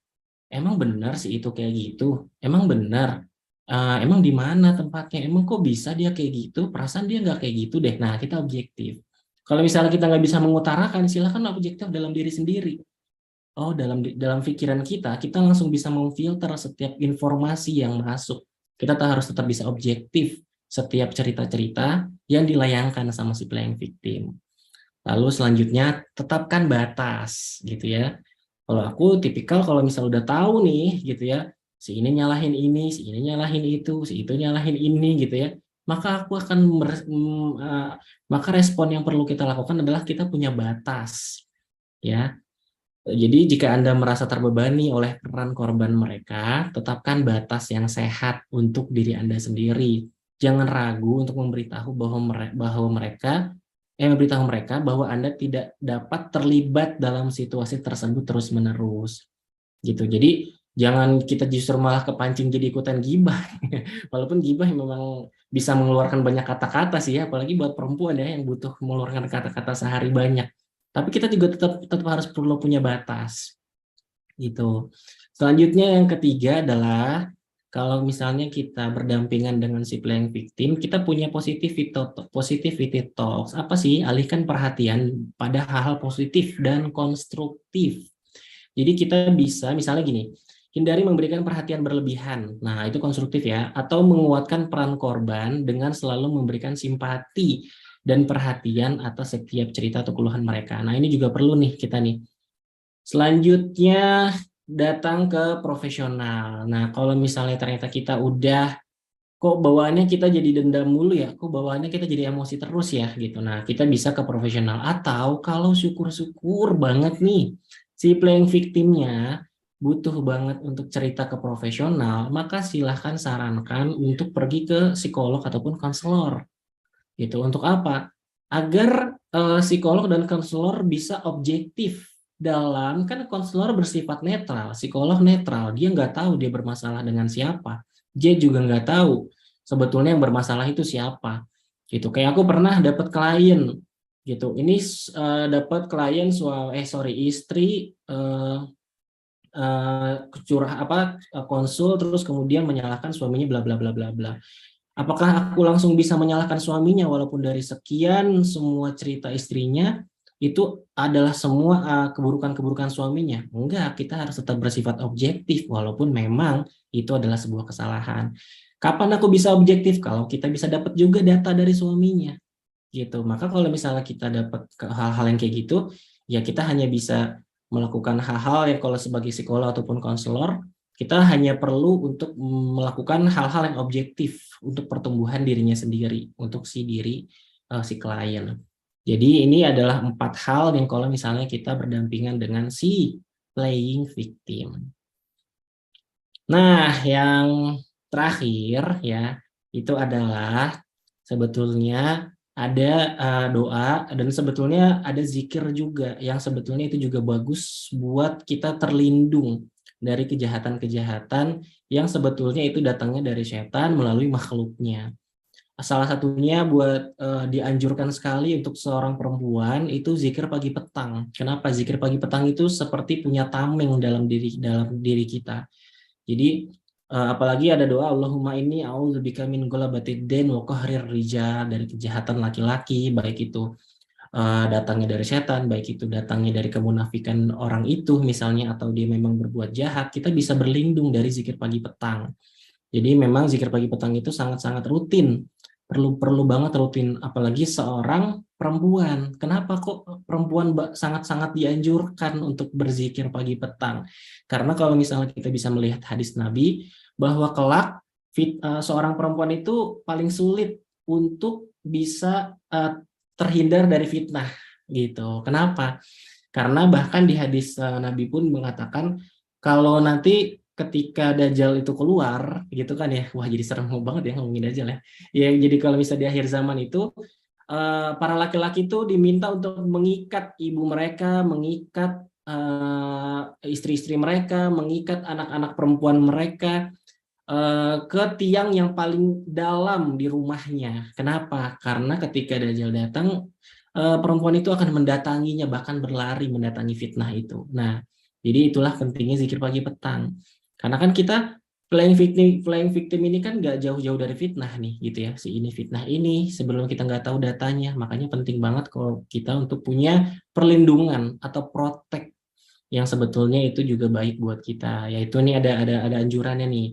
Emang benar sih itu kayak gitu? Emang benar? Emang di mana tempatnya? Emang kok bisa dia kayak gitu? Perasaan dia nggak kayak gitu deh. Nah, kita objektif. Kalau misalnya kita nggak bisa mengutarakan, silakan objektif dalam diri sendiri. Oh, dalam pikiran kita langsung bisa memfilter setiap informasi yang masuk. Kita harus tetap bisa objektif setiap cerita-cerita yang dilayangkan sama si playing victim. Lalu selanjutnya tetapkan batas gitu ya. Kalau aku tipikal kalau misalnya udah tahu nih gitu ya, si ini nyalahin ini, si ini nyalahin itu, si itu nyalahin ini gitu ya, maka aku akan maka respon yang perlu kita lakukan adalah kita punya batas ya. Jadi jika Anda merasa terbebani oleh peran korban mereka, tetapkan batas yang sehat untuk diri Anda sendiri. Jangan ragu untuk memberitahu memberitahu mereka bahwa Anda tidak dapat terlibat dalam situasi tersebut terus-menerus. Gitu. Jadi jangan kita justru malah kepancing jadi ikutan gibah. Walaupun gibah memang bisa mengeluarkan banyak kata-kata sih ya, apalagi buat perempuan ya yang butuh mengeluarkan kata-kata sehari banyak. Tapi kita juga tetap harus perlu punya batas. Gitu. Selanjutnya yang ketiga adalah kalau misalnya kita berdampingan dengan si playing victim, kita punya positivity talks. Apa sih? Alihkan perhatian pada hal-hal positif dan konstruktif. Jadi kita bisa misalnya gini, hindari memberikan perhatian berlebihan. Nah, itu konstruktif ya. Atau menguatkan peran korban dengan selalu memberikan simpati dan perhatian atas setiap cerita atau keluhan mereka. Nah, ini juga perlu nih kita nih. Selanjutnya datang ke profesional. Nah, kalau misalnya ternyata kita udah kok bawaannya kita jadi dendam mulu ya, kok bawaannya kita jadi emosi terus ya gitu. Nah, kita bisa ke profesional, atau kalau syukur-syukur banget nih si playing victimnya butuh banget untuk cerita ke profesional, maka silahkan sarankan untuk pergi ke psikolog ataupun konselor. Gitu. Untuk apa? Agar psikolog dan konselor bisa objektif dalam, kan konselor bersifat netral, psikolog netral, dia nggak tahu dia bermasalah dengan siapa, dia juga nggak tahu sebetulnya yang bermasalah itu siapa, gitu. Kayak aku pernah dapat klien, gitu. Ini dapat klien istri konsul terus kemudian menyalahkan suaminya bla bla bla bla bla. Apakah aku langsung bisa menyalahkan suaminya walaupun dari sekian semua cerita istrinya itu adalah semua keburukan-keburukan suaminya? Enggak, kita harus tetap bersifat objektif walaupun memang itu adalah sebuah kesalahan. Kapan aku bisa objektif? Kalau kita bisa dapat juga data dari suaminya. Gitu. Maka kalau misalnya kita dapat hal-hal yang kayak gitu, ya kita hanya bisa melakukan hal-hal yang kalau sebagai psikolog ataupun konselor, kita hanya perlu untuk melakukan hal-hal yang objektif untuk pertumbuhan dirinya sendiri, untuk si klien. Jadi ini adalah 4 hal yang kalau misalnya kita berdampingan dengan si playing victim. Nah, yang terakhir ya, itu adalah sebetulnya ada doa, dan sebetulnya ada zikir juga yang sebetulnya itu juga bagus buat kita terlindung dari kejahatan-kejahatan yang sebetulnya itu datangnya dari setan melalui makhluknya. Salah satunya buat dianjurkan sekali untuk seorang perempuan itu zikir pagi petang. Kenapa? Zikir pagi petang itu seperti punya tameng dalam diri kita. Jadi apalagi ada doa Allahumma inni a'udzubika min ghalabatid din wa qahrir rijal, dari kejahatan laki-laki, baik itu datangnya dari setan, baik itu datangnya dari kemunafikan orang itu misalnya, atau dia memang berbuat jahat, kita bisa berlindung dari zikir pagi petang. Jadi memang zikir pagi petang itu sangat-sangat rutin, perlu banget rutin, apalagi seorang perempuan. Kenapa kok perempuan sangat-sangat dianjurkan untuk berzikir pagi petang? Karena kalau misalnya kita bisa melihat hadis Nabi bahwa kelak seorang perempuan itu paling sulit untuk bisa terhindar dari fitnah gitu. Kenapa? Karena bahkan di hadis Nabi pun mengatakan kalau nanti ketika Dajjal itu keluar gitu kan ya, wah jadi serem banget ya ngomongin Dajjal ya. Ya jadi kalau misalnya di akhir zaman itu para laki-laki itu diminta untuk mengikat ibu mereka, mengikat istri-istri mereka, mengikat anak-anak perempuan mereka ke tiang yang paling dalam di rumahnya. Kenapa? Karena ketika Dajjal datang, perempuan itu akan mendatanginya, bahkan berlari mendatangi fitnah itu. Nah, jadi itulah pentingnya zikir pagi petang. Karena kan kita playing victim ini kan nggak jauh-jauh dari fitnah nih, gitu ya. Si ini fitnah ini, sebelum kita nggak tahu datanya, makanya penting banget kalau kita untuk punya perlindungan atau protek yang sebetulnya itu juga baik buat kita. Yaitu ini ada anjurannya nih,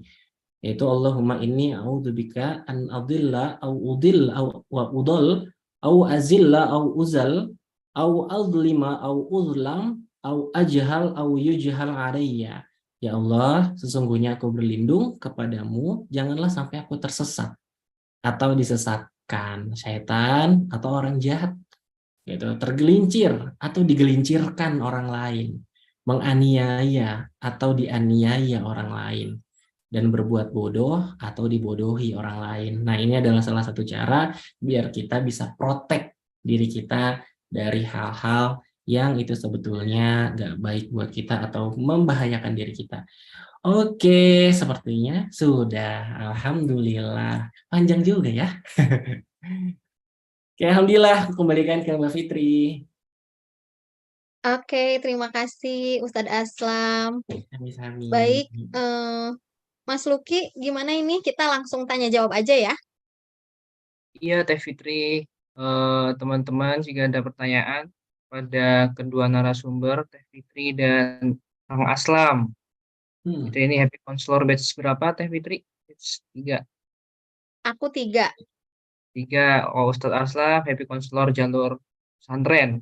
yaitu Allahumma inni a'udzubika an adilla au udil au wa udol au azilla au uzal au azlima au uzlam au ajhal au yujhal alayya. Ya Allah, sesungguhnya aku berlindung kepadamu, janganlah sampai aku tersesat atau disesatkan syaitan atau orang jahat, gitu, tergelincir atau digelincirkan orang lain, menganiaya atau dianiaya orang lain, dan berbuat bodoh atau dibodohi orang lain. Nah, ini adalah salah satu cara biar kita bisa protek diri kita dari hal-hal yang itu sebetulnya nggak baik buat kita atau membahayakan diri kita. Oke, sepertinya sudah. Alhamdulillah. Panjang juga ya. Oke, Alhamdulillah. Aku kembalikan ke Mbak Fitri. Oke, terima kasih Ustadz Aslam. Sami-sami. Baik, Mas Luki, gimana ini? Kita langsung tanya jawab aja ya. Iya, Teh Fitri, teman-teman jika ada pertanyaan pada kedua narasumber, Teh Fitri dan Kang Aslam. Kita ini Happy Counselor batch berapa, Teh Fitri? Batch 3. Aku 3. 3. Oh, Ustadz Aslam, Happy Counselor jalur pesantren.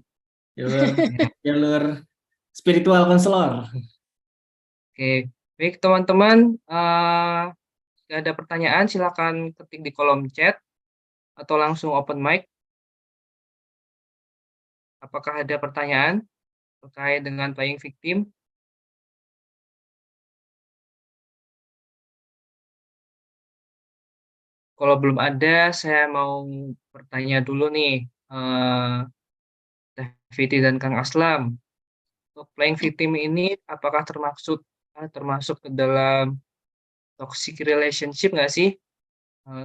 Jalur spiritual counselor. Oke, baik teman-teman, jika ada pertanyaan silakan ketik di kolom chat atau langsung open mic. Apakah ada pertanyaan terkait dengan playing victim? Kalau belum ada, saya mau bertanya dulu nih, Teh Fitri dan Kang Aslam. Untuk playing victim ini, apakah termasuk ke dalam toxic relationship nggak sih?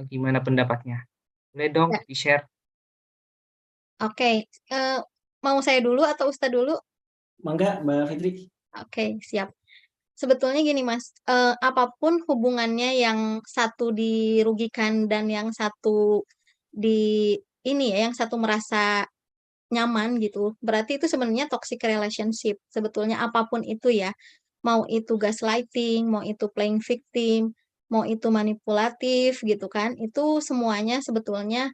Gimana pendapatnya? Boleh dong Ya. di-share. Oke, mau saya dulu atau Ustadz dulu? Mangga, Mbak Fitri. Oke, siap. Sebetulnya gini Mas, apapun hubungannya yang satu dirugikan dan yang satu di ini ya, yang satu merasa nyaman gitu, berarti itu sebenarnya toxic relationship. Sebetulnya apapun itu ya, mau itu gaslighting, mau itu playing victim, mau itu manipulatif gitu kan, itu semuanya sebetulnya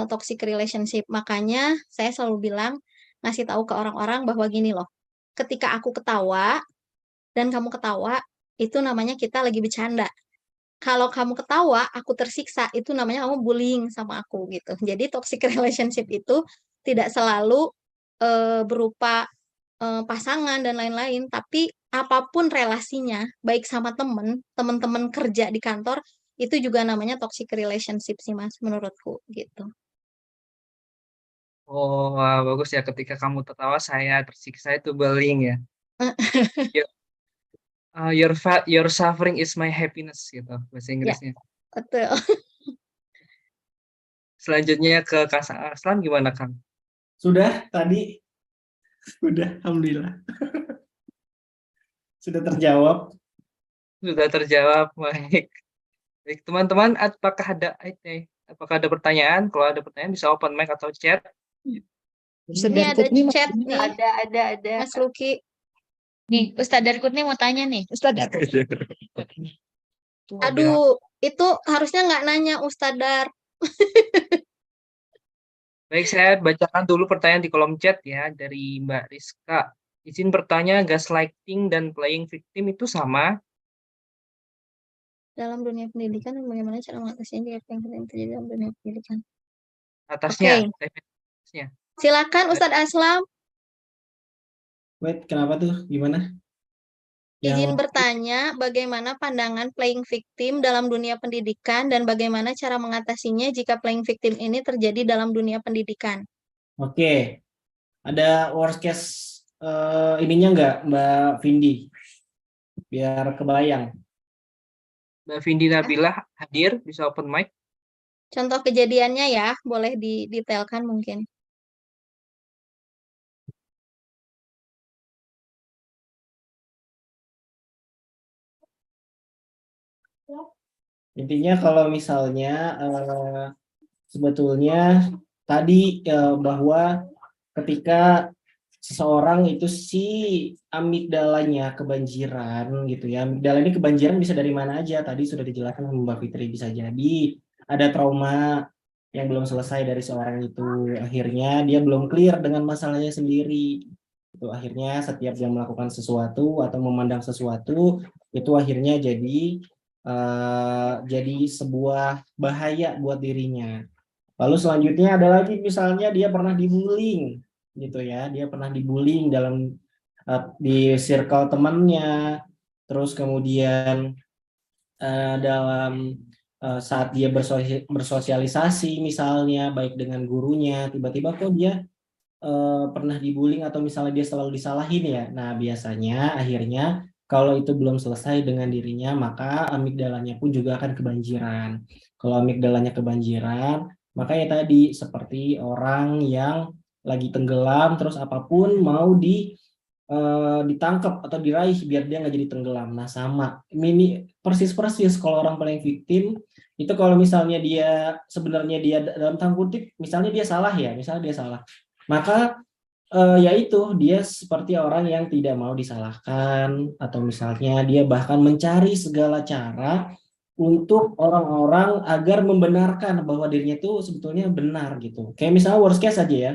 toxic relationship. Makanya saya selalu bilang, ngasih tahu ke orang-orang bahwa gini loh, ketika aku ketawa dan kamu ketawa, itu namanya kita lagi bercanda. Kalau kamu ketawa, aku tersiksa, itu namanya kamu bullying sama aku gitu. Jadi toxic relationship itu tidak selalu berupa pasangan dan lain-lain, tapi apapun relasinya, baik sama teman-teman kerja di kantor, itu juga namanya toxic relationship sih Mas, menurutku gitu. Oh, wah, bagus ya. Ketika kamu tertawa, saya tersiksa, itu bullying ya. Iya. Your suffering is my happiness gitu bahasa Inggrisnya. Betul. Selanjutnya ke Kang Aslam gimana Kang? Sudah tadi? Sudah, alhamdulillah. Sudah terjawab. Sudah terjawab. Baik. Baik, teman-teman, apakah ada pertanyaan? Kalau ada pertanyaan bisa open mic atau chat. Ini ada chat nih, Ada. Mas Luki. Nih, Ustadz Darkut nih mau tanya nih. Ustadz Darkut. Aduh, itu harusnya nggak nanya Ustadz Dar. Baik, saya bacakan dulu pertanyaan di kolom chat ya dari Mbak Rizka. Izin bertanya, gaslighting dan playing victim itu sama? Dalam dunia pendidikan, bagaimana cara mengatasinya jika yang terjadi dalam dunia pendidikan? Atasnya, Oke. definisinya. Silakan Ustadz Aslam. Wait, kenapa tuh? Gimana? Izin bertanya, bagaimana pandangan playing victim dalam dunia pendidikan dan bagaimana cara mengatasinya jika playing victim ini terjadi dalam dunia pendidikan? Oke. Ada worst case ininya nggak, Mbak Vindi? Biar kebayang. Mbak Vindi Nabilah hadir, bisa open mic. Contoh kejadiannya ya, boleh didetailkan mungkin. Intinya kalau misalnya sebetulnya tadi bahwa ketika seseorang itu si amigdalanya kebanjiran gitu ya. Amigdala ini kebanjiran bisa dari mana aja. Tadi sudah dijelaskan sama Mbak Fitri, bisa jadi ada trauma yang belum selesai dari seorang itu. Akhirnya dia belum clear dengan masalahnya sendiri. Itu akhirnya setiap dia melakukan sesuatu atau memandang sesuatu itu akhirnya jadi sebuah bahaya buat dirinya. Lalu selanjutnya ada lagi misalnya dia pernah dibullying gitu ya, dia pernah dibullying dalam di circle temannya, terus kemudian dalam saat dia bersosialisasi misalnya baik dengan gurunya, tiba-tiba kok dia pernah dibullying atau misalnya dia selalu disalahin ya. Nah, biasanya akhirnya kalau itu belum selesai dengan dirinya, maka amigdalanya pun juga akan kebanjiran. Kalau amigdalanya kebanjiran, maka ya tadi seperti orang yang lagi tenggelam, terus apapun mau ditangkap atau diraih biar dia nggak jadi tenggelam. Nah, sama. Ini persis kalau orang paling victim, itu kalau misalnya dia sebenarnya dia dalam tanda kutip, misalnya dia salah ya, maka yaitu dia seperti orang yang tidak mau disalahkan, atau misalnya dia bahkan mencari segala cara untuk orang-orang agar membenarkan bahwa dirinya itu sebetulnya benar gitu. Kayak misalnya worst case aja ya,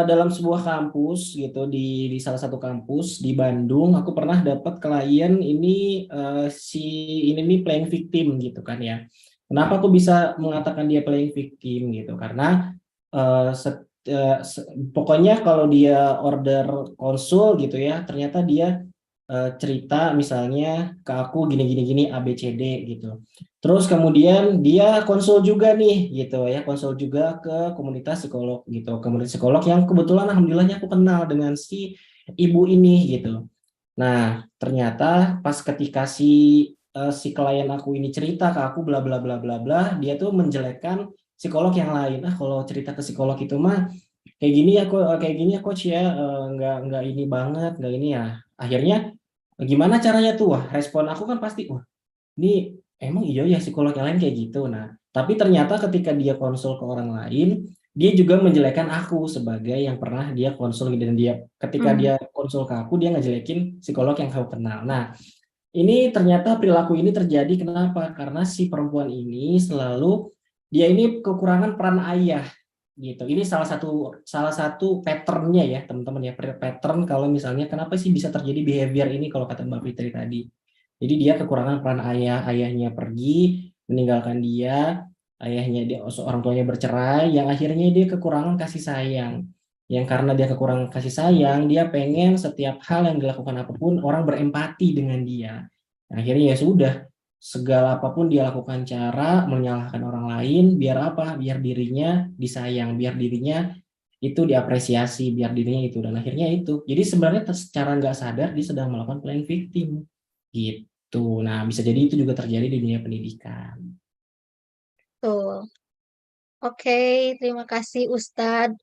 dalam sebuah kampus gitu, di salah satu kampus di Bandung, aku pernah dapat klien ini si ini nih playing victim gitu kan ya. Kenapa aku bisa mengatakan dia playing victim gitu? Karena pokoknya kalau dia order konsul gitu ya, ternyata dia cerita misalnya ke aku gini ABCD gitu. Terus kemudian dia konsul juga nih gitu ya, konsul juga ke komunitas psikolog gitu. Komunitas psikolog yang kebetulan alhamdulillahnya aku kenal dengan si ibu ini gitu. Nah, ternyata pas ketika si klien aku ini cerita ke aku bla bla bla bla bla, dia tuh menjelekkan psikolog yang lain. Kalau cerita ke psikolog itu mah kayak gini ya coach ya, nggak ini banget, nggak ini ya. Akhirnya gimana caranya tuh? Wah, respon aku kan pasti, wah ini emang iya ya psikolog yang lain kayak gitu. Nah, tapi ternyata ketika dia konsul ke orang lain, dia juga menjelekan aku sebagai yang pernah dia konsul, dan dia ketika dia konsul ke aku, dia ngejelekin psikolog yang aku kenal. Nah, ini ternyata perilaku ini terjadi kenapa? Karena si perempuan ini selalu dia ini kekurangan peran ayah gitu. Ini salah satu patternnya ya teman-teman ya, pattern kalau misalnya kenapa sih bisa terjadi behavior ini kalau kata Mbak Fitri tadi. Jadi dia kekurangan peran ayah, ayahnya pergi meninggalkan dia, orang tuanya bercerai, yang akhirnya dia kekurangan kasih sayang. Yang karena dia kekurangan kasih sayang, dia pengen setiap hal yang dilakukan apapun orang berempati dengan dia. Akhirnya ya sudah, segala apapun dia lakukan cara menyalahkan orang lain, biar apa? Biar dirinya disayang, biar dirinya itu diapresiasi, biar dirinya itu, dan akhirnya itu. Jadi sebenarnya secara nggak sadar dia sedang melakukan playing victim gitu. Nah, bisa jadi itu juga terjadi di dunia pendidikan. Betul. Oke, terima kasih Ustadz.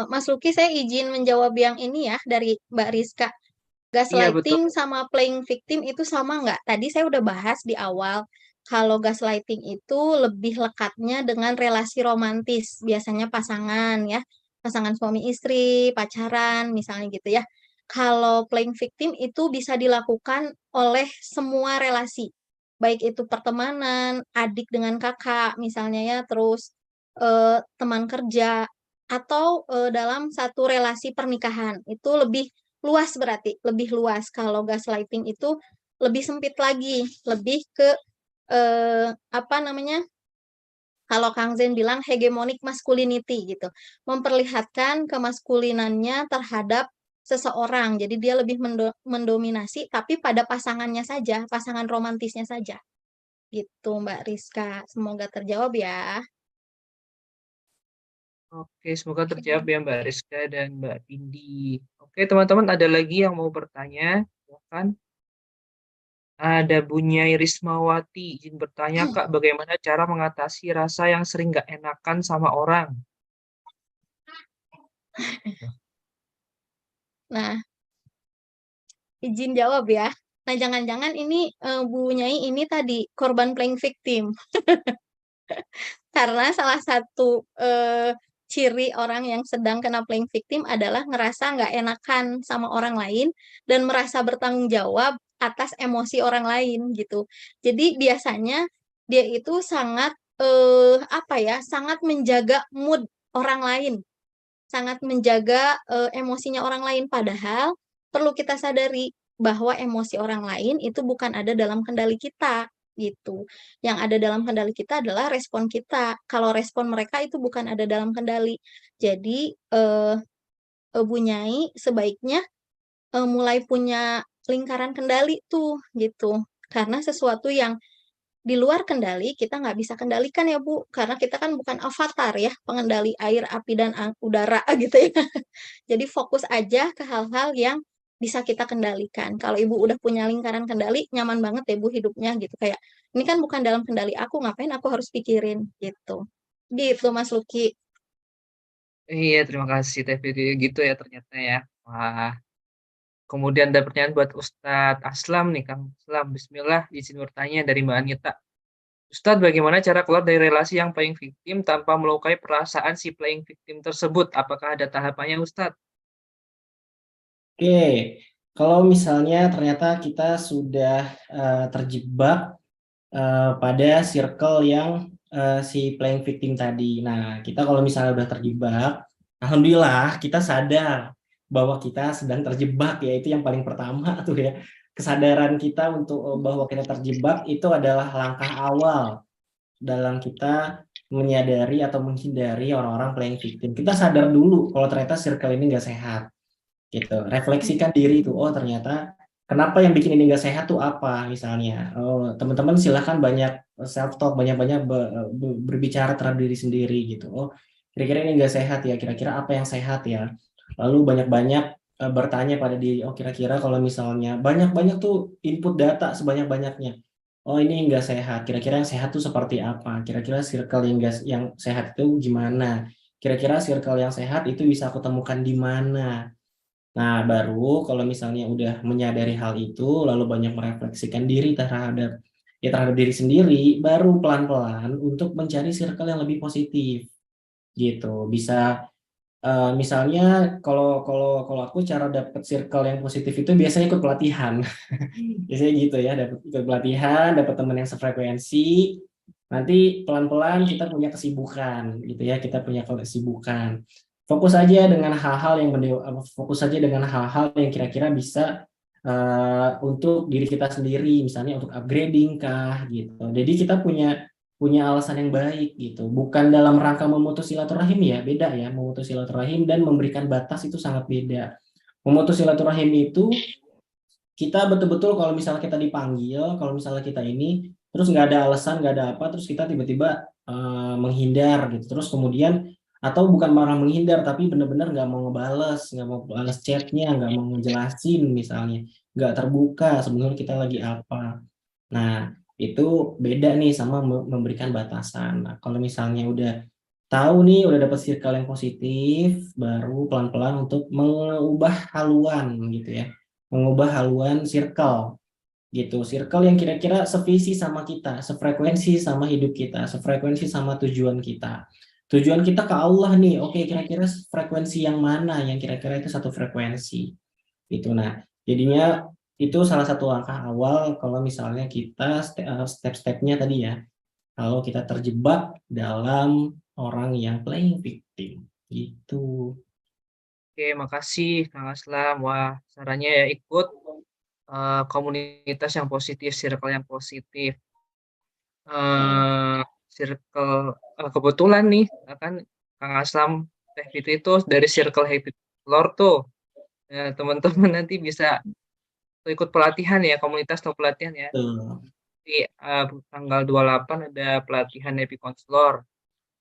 Mas Luki, saya izin menjawab yang ini ya dari Mbak Rizka. Iya, betul. Gaslighting sama playing victim itu sama nggak? Tadi saya udah bahas di awal. Kalau gaslighting itu lebih lekatnya dengan relasi romantis, biasanya pasangan ya, pasangan suami istri, pacaran, misalnya gitu ya. Kalau playing victim itu bisa dilakukan oleh semua relasi, baik itu pertemanan, adik dengan kakak, misalnya ya, terus teman kerja, atau dalam satu relasi pernikahan. Itu lebih luas berarti, lebih luas. Kalau gaslighting itu lebih sempit lagi, lebih ke apa namanya? Kalau Kang Zen bilang hegemonic masculinity gitu. Memperlihatkan kemaskulinannya terhadap seseorang. Jadi dia lebih mendominasi tapi pada pasangannya saja, pasangan romantisnya saja. Gitu Mbak Rizka. Semoga terjawab ya. Oke, semoga terjawab ya Mbak Rizka dan Mbak Indi. Oke, teman-teman, ada lagi yang mau bertanya? Silakan. Ada Bunyai Rismawati izin bertanya, Kak, bagaimana cara mengatasi rasa yang sering nggak enakan sama orang? Nah, izin jawab ya. Nah, jangan-jangan ini Bu Nyai ini tadi korban playing victim. Karena salah satu ciri orang yang sedang kena playing victim adalah ngerasa nggak enakan sama orang lain dan merasa bertanggung jawab atas emosi orang lain gitu. Jadi biasanya dia itu sangat apa ya, sangat menjaga mood orang lain, sangat menjaga emosinya orang lain. Padahal perlu kita sadari bahwa emosi orang lain itu bukan ada dalam kendali kita gitu. Yang ada dalam kendali kita adalah respon kita. Kalau respon mereka itu bukan ada dalam kendali. Jadi Bu Nyai sebaiknya mulai punya lingkaran kendali tuh gitu. Karena sesuatu yang di luar kendali kita nggak bisa kendalikan ya Bu, karena kita kan bukan avatar ya, pengendali air, api, dan udara gitu ya. Jadi fokus aja ke hal-hal yang bisa kita kendalikan. Kalau Ibu udah punya lingkaran kendali, nyaman banget ya Bu hidupnya gitu. Kayak, ini kan bukan dalam kendali aku, ngapain aku harus pikirin gitu. Gitu Mas Luki. Iya, terima kasih Teh Fitri. Gitu ya ternyata ya. Wah, kemudian ada pertanyaan buat Ustadz Aslam nih, Kang Aslam. Bismillah, izin bertanya dari Mbak Anita. Ustadz, bagaimana cara keluar dari relasi yang playing victim tanpa melukai perasaan si playing victim tersebut? Apakah ada tahapannya, Ustadz? Oke, kalau misalnya ternyata kita sudah terjebak pada circle yang si playing victim tadi. Nah, kita kalau misalnya udah terjebak, alhamdulillah kita sadar bahwa kita sedang terjebak, ya itu yang paling pertama tuh ya. Kesadaran kita untuk bahwa kita terjebak itu adalah langkah awal dalam kita menyadari atau menghindari orang-orang playing victim. Kita sadar dulu kalau ternyata circle ini nggak sehat, gitu. Refleksikan diri itu, oh ternyata kenapa yang bikin ini nggak sehat tuh apa misalnya. Oh, teman-teman silahkan banyak self talk, banyak-banyak berbicara terhadap diri sendiri gitu. Oh, kira-kira ini nggak sehat ya, kira-kira apa yang sehat ya. Lalu banyak-banyak bertanya pada diri, oh kira-kira kalau misalnya banyak-banyak tuh input data sebanyak-banyaknya. Oh ini nggak sehat, kira-kira yang sehat tuh seperti apa? Kira-kira circle yang sehat itu gimana? Kira-kira circle yang sehat itu bisa aku temukan di mana? Nah, baru kalau misalnya udah menyadari hal itu, lalu banyak merefleksikan diri terhadap diri sendiri, baru pelan-pelan untuk mencari circle yang lebih positif, gitu. Bisa misalnya kalau aku cara dapet circle yang positif itu biasanya ikut pelatihan, biasanya gitu ya, dapat ikut pelatihan, dapat teman yang sefrekuensi, nanti pelan-pelan kita punya kesibukan, gitu ya, kita punya kesibukan. Fokus aja dengan hal-hal yang kira-kira bisa untuk diri kita sendiri, misalnya untuk upgrading kah, gitu. Jadi kita punya alasan yang baik gitu, bukan dalam rangka memutus silaturahim ya, beda ya, memutus silaturahim dan memberikan batas itu sangat beda. Memutus silaturahim itu kita betul-betul kalau misalnya kita dipanggil, kalau misalnya kita ini terus nggak ada alasan, nggak ada apa, terus kita tiba-tiba menghindar gitu, terus kemudian Atau bukan marah menghindar, tapi benar-benar nggak mau ngebales, nggak mau balas chatnya, nggak mau ngejelasin misalnya, nggak terbuka sebenarnya kita lagi apa. Nah, itu beda nih sama memberikan batasan. Nah, kalau misalnya udah tahu nih, udah dapat circle yang positif, baru pelan-pelan untuk mengubah haluan gitu ya. Mengubah haluan circle gitu. Circle yang kira-kira sevisi sama kita, sefrekuensi sama hidup kita, sefrekuensi sama tujuan kita. Tujuan kita ke Allah nih, oke kira-kira frekuensi yang mana yang kira-kira itu satu frekuensi. Gitu. Nah, jadinya itu salah satu langkah awal kalau misalnya kita step-stepnya tadi ya. Kalau kita terjebak dalam orang yang playing victim. Gitu. Oke, makasih Kang Aslam. Wah, sarannya ya ikut komunitas yang positif, circle yang positif. Circle kebetulan nih, kan Kang Aslam Teh Fitri itu dari circle Happy Explore tuh. Teman-teman nanti bisa ikut pelatihan ya, komunitas atau pelatihan ya. Tuh. Di tanggal 28 ada pelatihan Happy Counselor.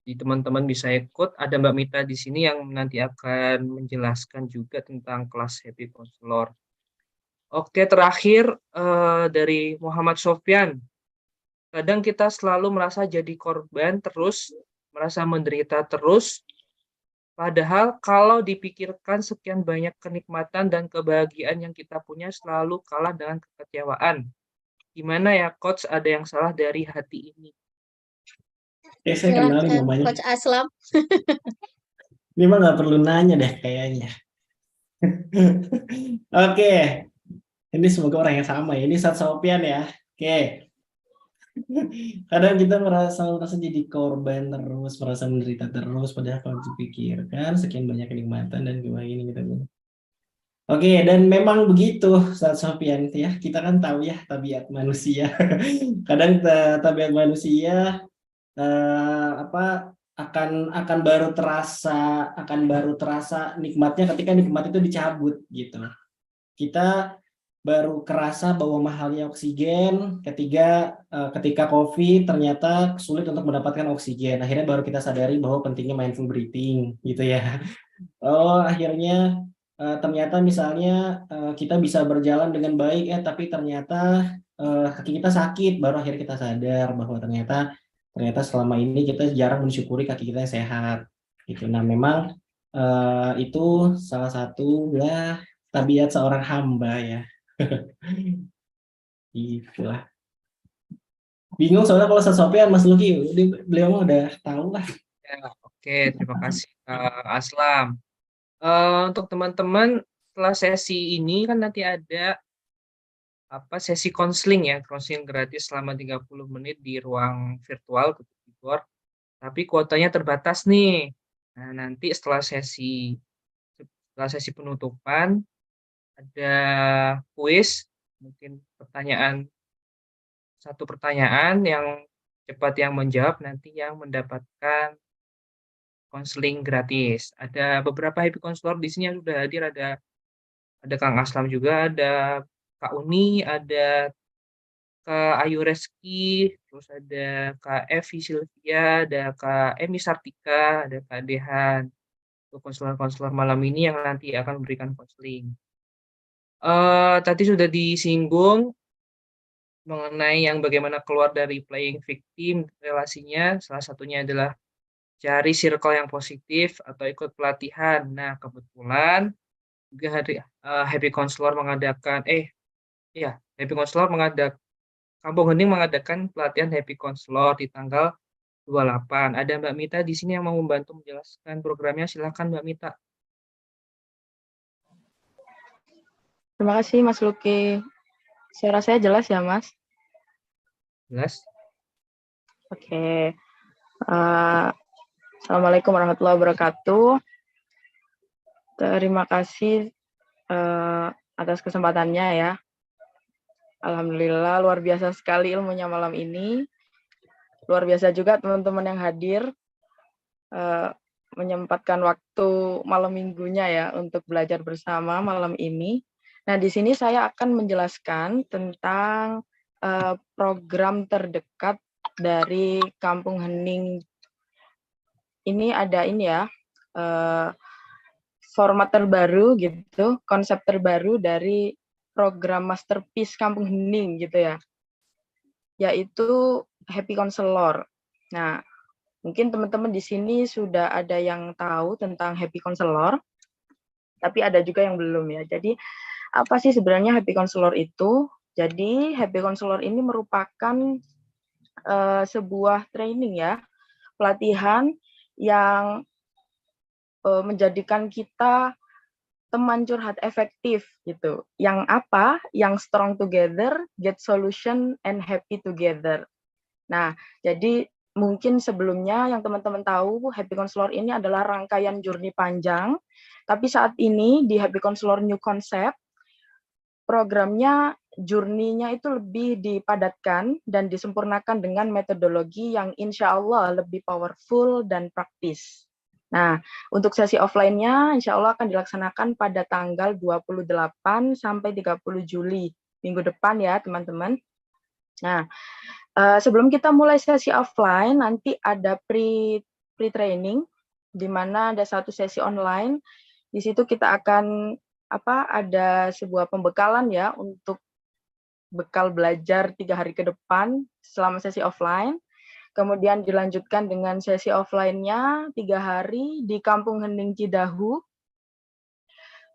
Jadi teman-teman bisa ikut. Ada Mbak Mita di sini yang nanti akan menjelaskan juga tentang kelas Happy Counselor. Oke, terakhir dari Muhammad Sofyan. Kadang kita selalu merasa jadi korban terus, merasa menderita terus, padahal kalau dipikirkan sekian banyak kenikmatan dan kebahagiaan yang kita punya selalu kalah dengan kekecewaan. Gimana ya, Coach? Ada yang salah dari hati ini? Saya kenalin Silakan, namanya. Coach Aslam. Ini mah nggak perlu nanya deh kayaknya. Oke. Ini semoga orang yang sama ya. Ini Sat Sopian ya. Oke. Kadang kita merasa jadi korban terus, merasa menderita terus, padahal kalau dipikirkan sekian banyak kenikmatan dan kebahagiaan kita. Oke, dan memang begitu, Ustaz Sofian ya. Kita kan tahu ya tabiat manusia. Kadang tabiat manusia akan baru terasa nikmatnya ketika nikmat itu dicabut gitu. Kita baru kerasa bahwa mahalnya oksigen ketika COVID ternyata sulit untuk mendapatkan oksigen. Akhirnya baru kita sadari bahwa pentingnya mindful breathing gitu ya. Oh, akhirnya ternyata misalnya kita bisa berjalan dengan baik tapi ternyata kaki kita sakit, baru akhirnya kita sadar bahwa ternyata selama ini kita jarang mensyukuri kaki kita yang sehat gitu. Nah, memang itu salah satu ya tabiat seorang hamba ya. Itulah. Bingung soalnya kalau sesuatu Mas Luki, beliau udah tahu lah. Ya, oke, terima kasih Aslam. Untuk teman-teman, setelah sesi ini kan nanti ada sesi konseling ya, konseling gratis selama 30 menit di ruang virtual Kebor. Tapi kuotanya terbatas nih. Nah, nanti setelah sesi penutupan ada kuis, mungkin satu pertanyaan yang cepat yang menjawab nanti yang mendapatkan konseling gratis. Ada beberapa happy counselor di sini yang sudah hadir, ada Kang Aslam juga, ada Kak Uni, ada Kak Ayu Reski, terus ada Kak Evi Sylvia, ada Kak Emi Sartika, ada Kak Dehan. Untuk konselor-konselor malam ini yang nanti akan memberikan konseling. Tadi sudah disinggung mengenai yang bagaimana keluar dari playing victim relasinya. Salah satunya adalah cari circle yang positif atau ikut pelatihan. Nah, kebetulan juga Happy Counselor mengadakan Kampung Hening mengadakan pelatihan Happy Counselor di tanggal 28. Ada Mbak Mita di sini yang mau membantu menjelaskan programnya. Silakan Mbak Mita. Terima kasih Mas Luki. Suara saya jelas ya Mas? Jelas. Oke. Assalamualaikum warahmatullahi wabarakatuh. Terima kasih atas kesempatannya ya. Alhamdulillah luar biasa sekali ilmunya malam ini. Luar biasa juga teman-teman yang hadir menyempatkan waktu malam minggunya ya untuk belajar bersama malam ini. Nah, di sini saya akan menjelaskan tentang program terdekat dari Kampung Hening ini ada ini ya, format terbaru gitu, konsep terbaru dari program Masterpiece Kampung Hening gitu ya, yaitu Happy Counselor. Nah, mungkin teman-teman di sini sudah ada yang tahu tentang Happy Counselor, tapi ada juga yang belum ya. Jadi, apa sih sebenarnya Happy Counselor itu? Jadi, Happy Counselor ini merupakan sebuah training ya, pelatihan yang menjadikan kita teman curhat efektif gitu. Yang apa? Yang strong together, get solution, and happy together. Nah, jadi mungkin sebelumnya yang teman-teman tahu, Happy Counselor ini adalah rangkaian journey panjang, tapi saat ini di Happy Counselor New Concept, programnya journey-nya itu lebih dipadatkan dan disempurnakan dengan metodologi yang insya Allah lebih powerful dan praktis. Nah, untuk sesi offline-nya insya Allah akan dilaksanakan pada tanggal 28 sampai 30 Juli, minggu depan ya teman-teman. Nah, sebelum kita mulai sesi offline, nanti ada pre-training, di mana ada satu sesi online. Di situ kita akan ada sebuah pembekalan ya untuk bekal belajar 3 hari ke depan selama sesi offline. Kemudian dilanjutkan dengan sesi offline-nya 3 hari di Kampung Hening Cidahu.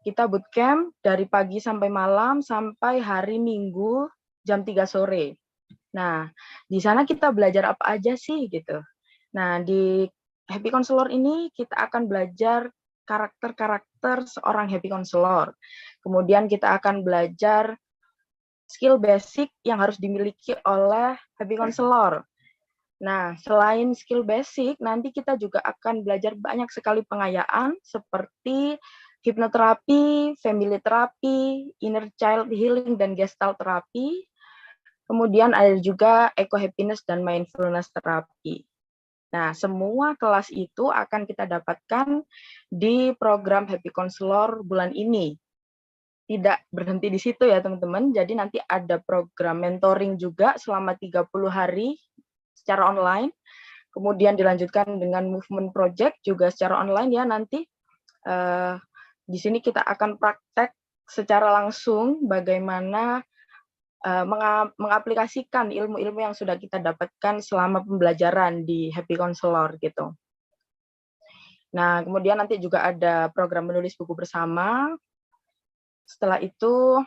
Kita bootcamp dari pagi sampai malam sampai hari Minggu jam 3 sore. Nah, di sana kita belajar apa aja sih gitu. Nah, di Happy Counselor ini kita akan belajar karakter-karakter seorang Happy Counselor. Kemudian kita akan belajar skill basic yang harus dimiliki oleh Happy Counselor. Nah, selain skill basic, nanti kita juga akan belajar banyak sekali pengayaan seperti hipnoterapi, family therapy, inner child healing, dan gestalt terapi. Kemudian ada juga eco happiness dan mindfulness terapi. Nah, semua kelas itu akan kita dapatkan di program Happy Counselor bulan ini. Tidak berhenti di situ ya teman-teman, jadi nanti ada program mentoring juga selama 30 hari secara online, kemudian dilanjutkan dengan movement project juga secara online ya nanti. Di sini kita akan praktek secara langsung bagaimana mengaplikasikan ilmu-ilmu yang sudah kita dapatkan selama pembelajaran di Happy Counselor gitu. Nah, kemudian nanti juga ada program menulis buku bersama. Setelah itu,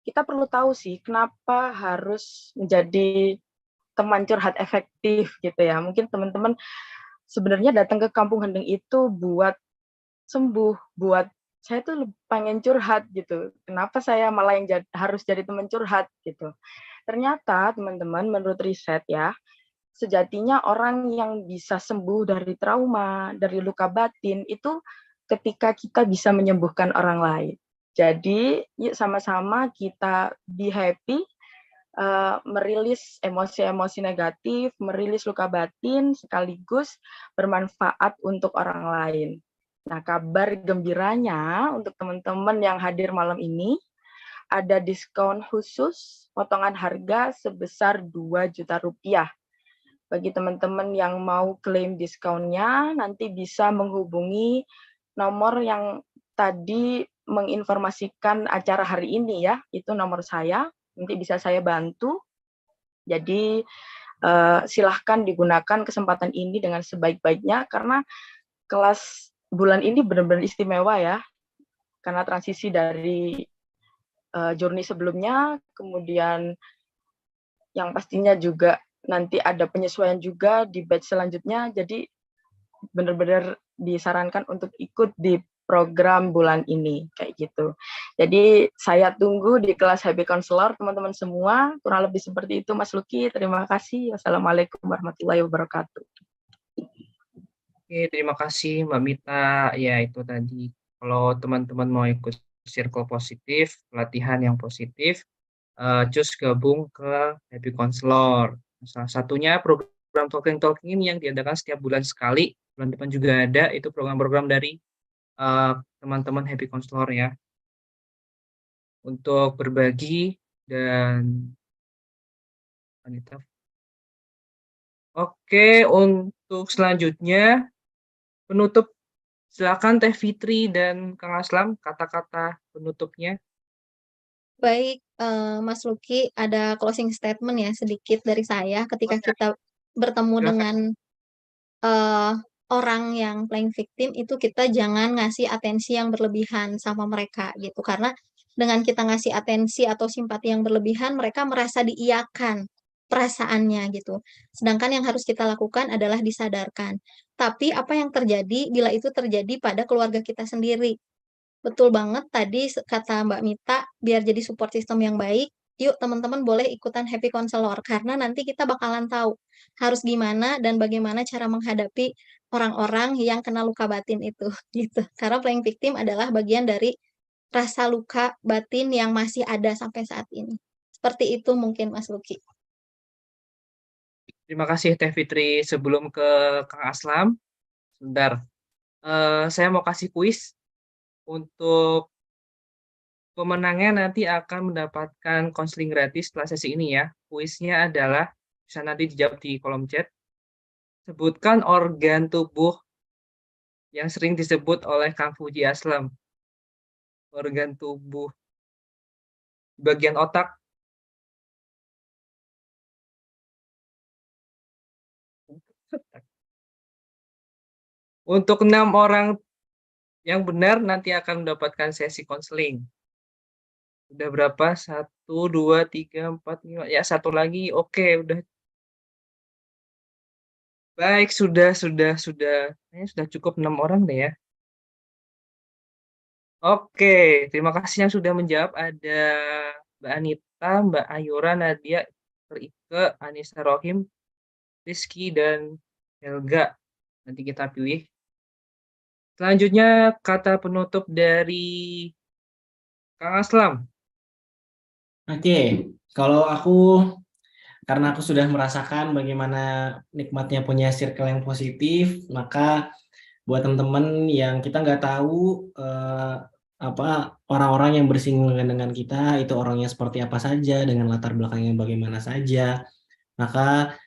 kita perlu tahu sih kenapa harus menjadi teman curhat efektif gitu ya. Mungkin teman-teman sebenarnya datang ke Kampung Hening itu buat sembuh, buat saya tuh pengen curhat gitu. Kenapa saya malah yang harus jadi teman curhat gitu. Ternyata teman-teman menurut riset ya, sejatinya orang yang bisa sembuh dari trauma, dari luka batin itu ketika kita bisa menyembuhkan orang lain. Jadi yuk sama-sama kita be happy, merilis emosi-emosi negatif, merilis luka batin, sekaligus bermanfaat untuk orang lain. Nah, kabar gembiranya untuk teman-teman yang hadir malam ini, ada diskon khusus, potongan harga sebesar 2 juta rupiah. Bagi teman-teman yang mau klaim diskonnya, nanti bisa menghubungi nomor yang tadi menginformasikan acara hari ini ya, itu nomor saya, nanti bisa saya bantu. Jadi silahkan digunakan kesempatan ini dengan sebaik-baiknya, karena kelas bulan ini benar-benar istimewa ya, karena transisi dari journey sebelumnya, kemudian yang pastinya juga nanti ada penyesuaian juga di batch selanjutnya, jadi benar-benar disarankan untuk ikut di program bulan ini, kayak gitu. Jadi saya tunggu di kelas Happy Counselor, teman-teman semua, kurang lebih seperti itu Mas Luki, terima kasih. Wassalamualaikum warahmatullahi wabarakatuh. Oke, terima kasih Mbak Mita. Ya, itu tadi. Kalau teman-teman mau ikut circle positif, pelatihan yang positif, cus gabung ke Happy Counselor. Salah satunya program Talking ini yang diadakan setiap bulan sekali. Bulan depan juga ada, itu program-program dari teman-teman Happy Counselor ya. Untuk berbagi dan Oke, untuk untuk selanjutnya penutup, silakan Teh Fitri dan Kang Aslam kata-kata penutupnya. Baik, Mas Luki, ada closing statement ya sedikit dari saya ketika kita bertemu Silakan. dengan orang yang playing victim itu kita jangan ngasih atensi yang berlebihan sama mereka gitu. Karena dengan kita ngasih atensi atau simpati yang berlebihan, mereka merasa diiyakan perasaannya gitu. Sedangkan yang harus kita lakukan adalah disadarkan. Tapi apa yang terjadi bila itu terjadi pada keluarga kita sendiri? Betul banget tadi kata Mbak Mita, biar jadi support system yang baik, yuk teman-teman boleh ikutan happy counselor karena nanti kita bakalan tahu harus gimana dan bagaimana cara menghadapi orang-orang yang kena luka batin itu gitu. Karena playing victim adalah bagian dari rasa luka batin yang masih ada sampai saat ini. Seperti itu mungkin Mas Luki. Terima kasih Teh Fitri. Sebelum ke Kang Aslam, sebentar. Saya mau kasih kuis untuk pemenangnya nanti akan mendapatkan konseling gratis setelah sesi ini ya. Kuisnya adalah bisa nanti dijawab di kolom chat. Sebutkan organ tubuh yang sering disebut oleh Kang Fuji Aslam. Organ tubuh bagian otak. Untuk 6 orang yang benar nanti akan mendapatkan sesi konseling. Udah berapa? 1, 2, 3, 4, 5. Ya, satu lagi. Oke, udah. Baik, sudah. Kayaknya sudah cukup 6 orang deh ya. Oke, terima kasih yang sudah menjawab. Ada Mbak Anita, Mbak Ayura, Nadia, Dr. Ike, Anissa Rohim, Rizky, dan Helga. Nanti kita pilih. Selanjutnya kata penutup dari Kang Aslam. Oke, kalau karena aku sudah merasakan bagaimana nikmatnya punya circle yang positif, maka buat teman-teman yang kita nggak tahu orang-orang yang bersinggungan dengan kita itu orangnya seperti apa saja, dengan latar belakangnya bagaimana saja, maka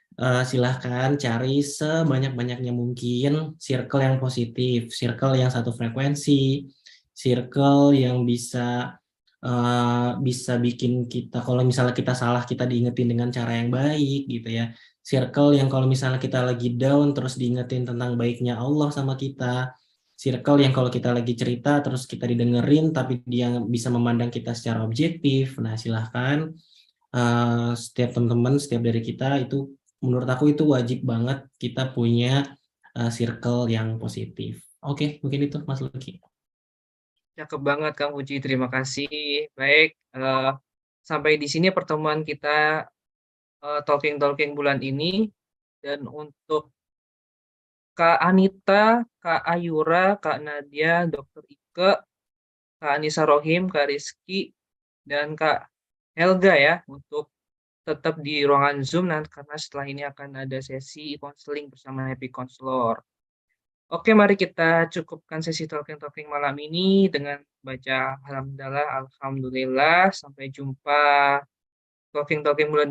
silahkan cari sebanyak-banyaknya mungkin circle yang positif, circle yang satu frekuensi, circle yang bisa bikin kita, kalau misalnya kita salah, kita diingetin dengan cara yang baik gitu ya. Circle yang kalau misalnya kita lagi down terus diingetin tentang baiknya Allah sama kita. Circle yang kalau kita lagi cerita terus kita didengerin tapi dia bisa memandang kita secara objektif. Nah, silahkan setiap teman-teman, setiap dari kita itu, menurut aku itu wajib banget kita punya circle yang positif. Oke, mungkin itu Mas Luki. Cakep banget Kang Uji, terima kasih. Baik, sampai di sini pertemuan kita talking bulan ini. Dan untuk Kak Anita, Kak Ayura, Kak Nadia, Dr. Ike, Kak Anissa Rohim, Kak Rizky, dan Kak Helga ya, untuk tetap di ruangan Zoom karena setelah ini akan ada sesi konseling bersama Happy Counselor. Oke, mari kita cukupkan sesi talking malam ini dengan baca alhamdulillah. Sampai jumpa talking bulan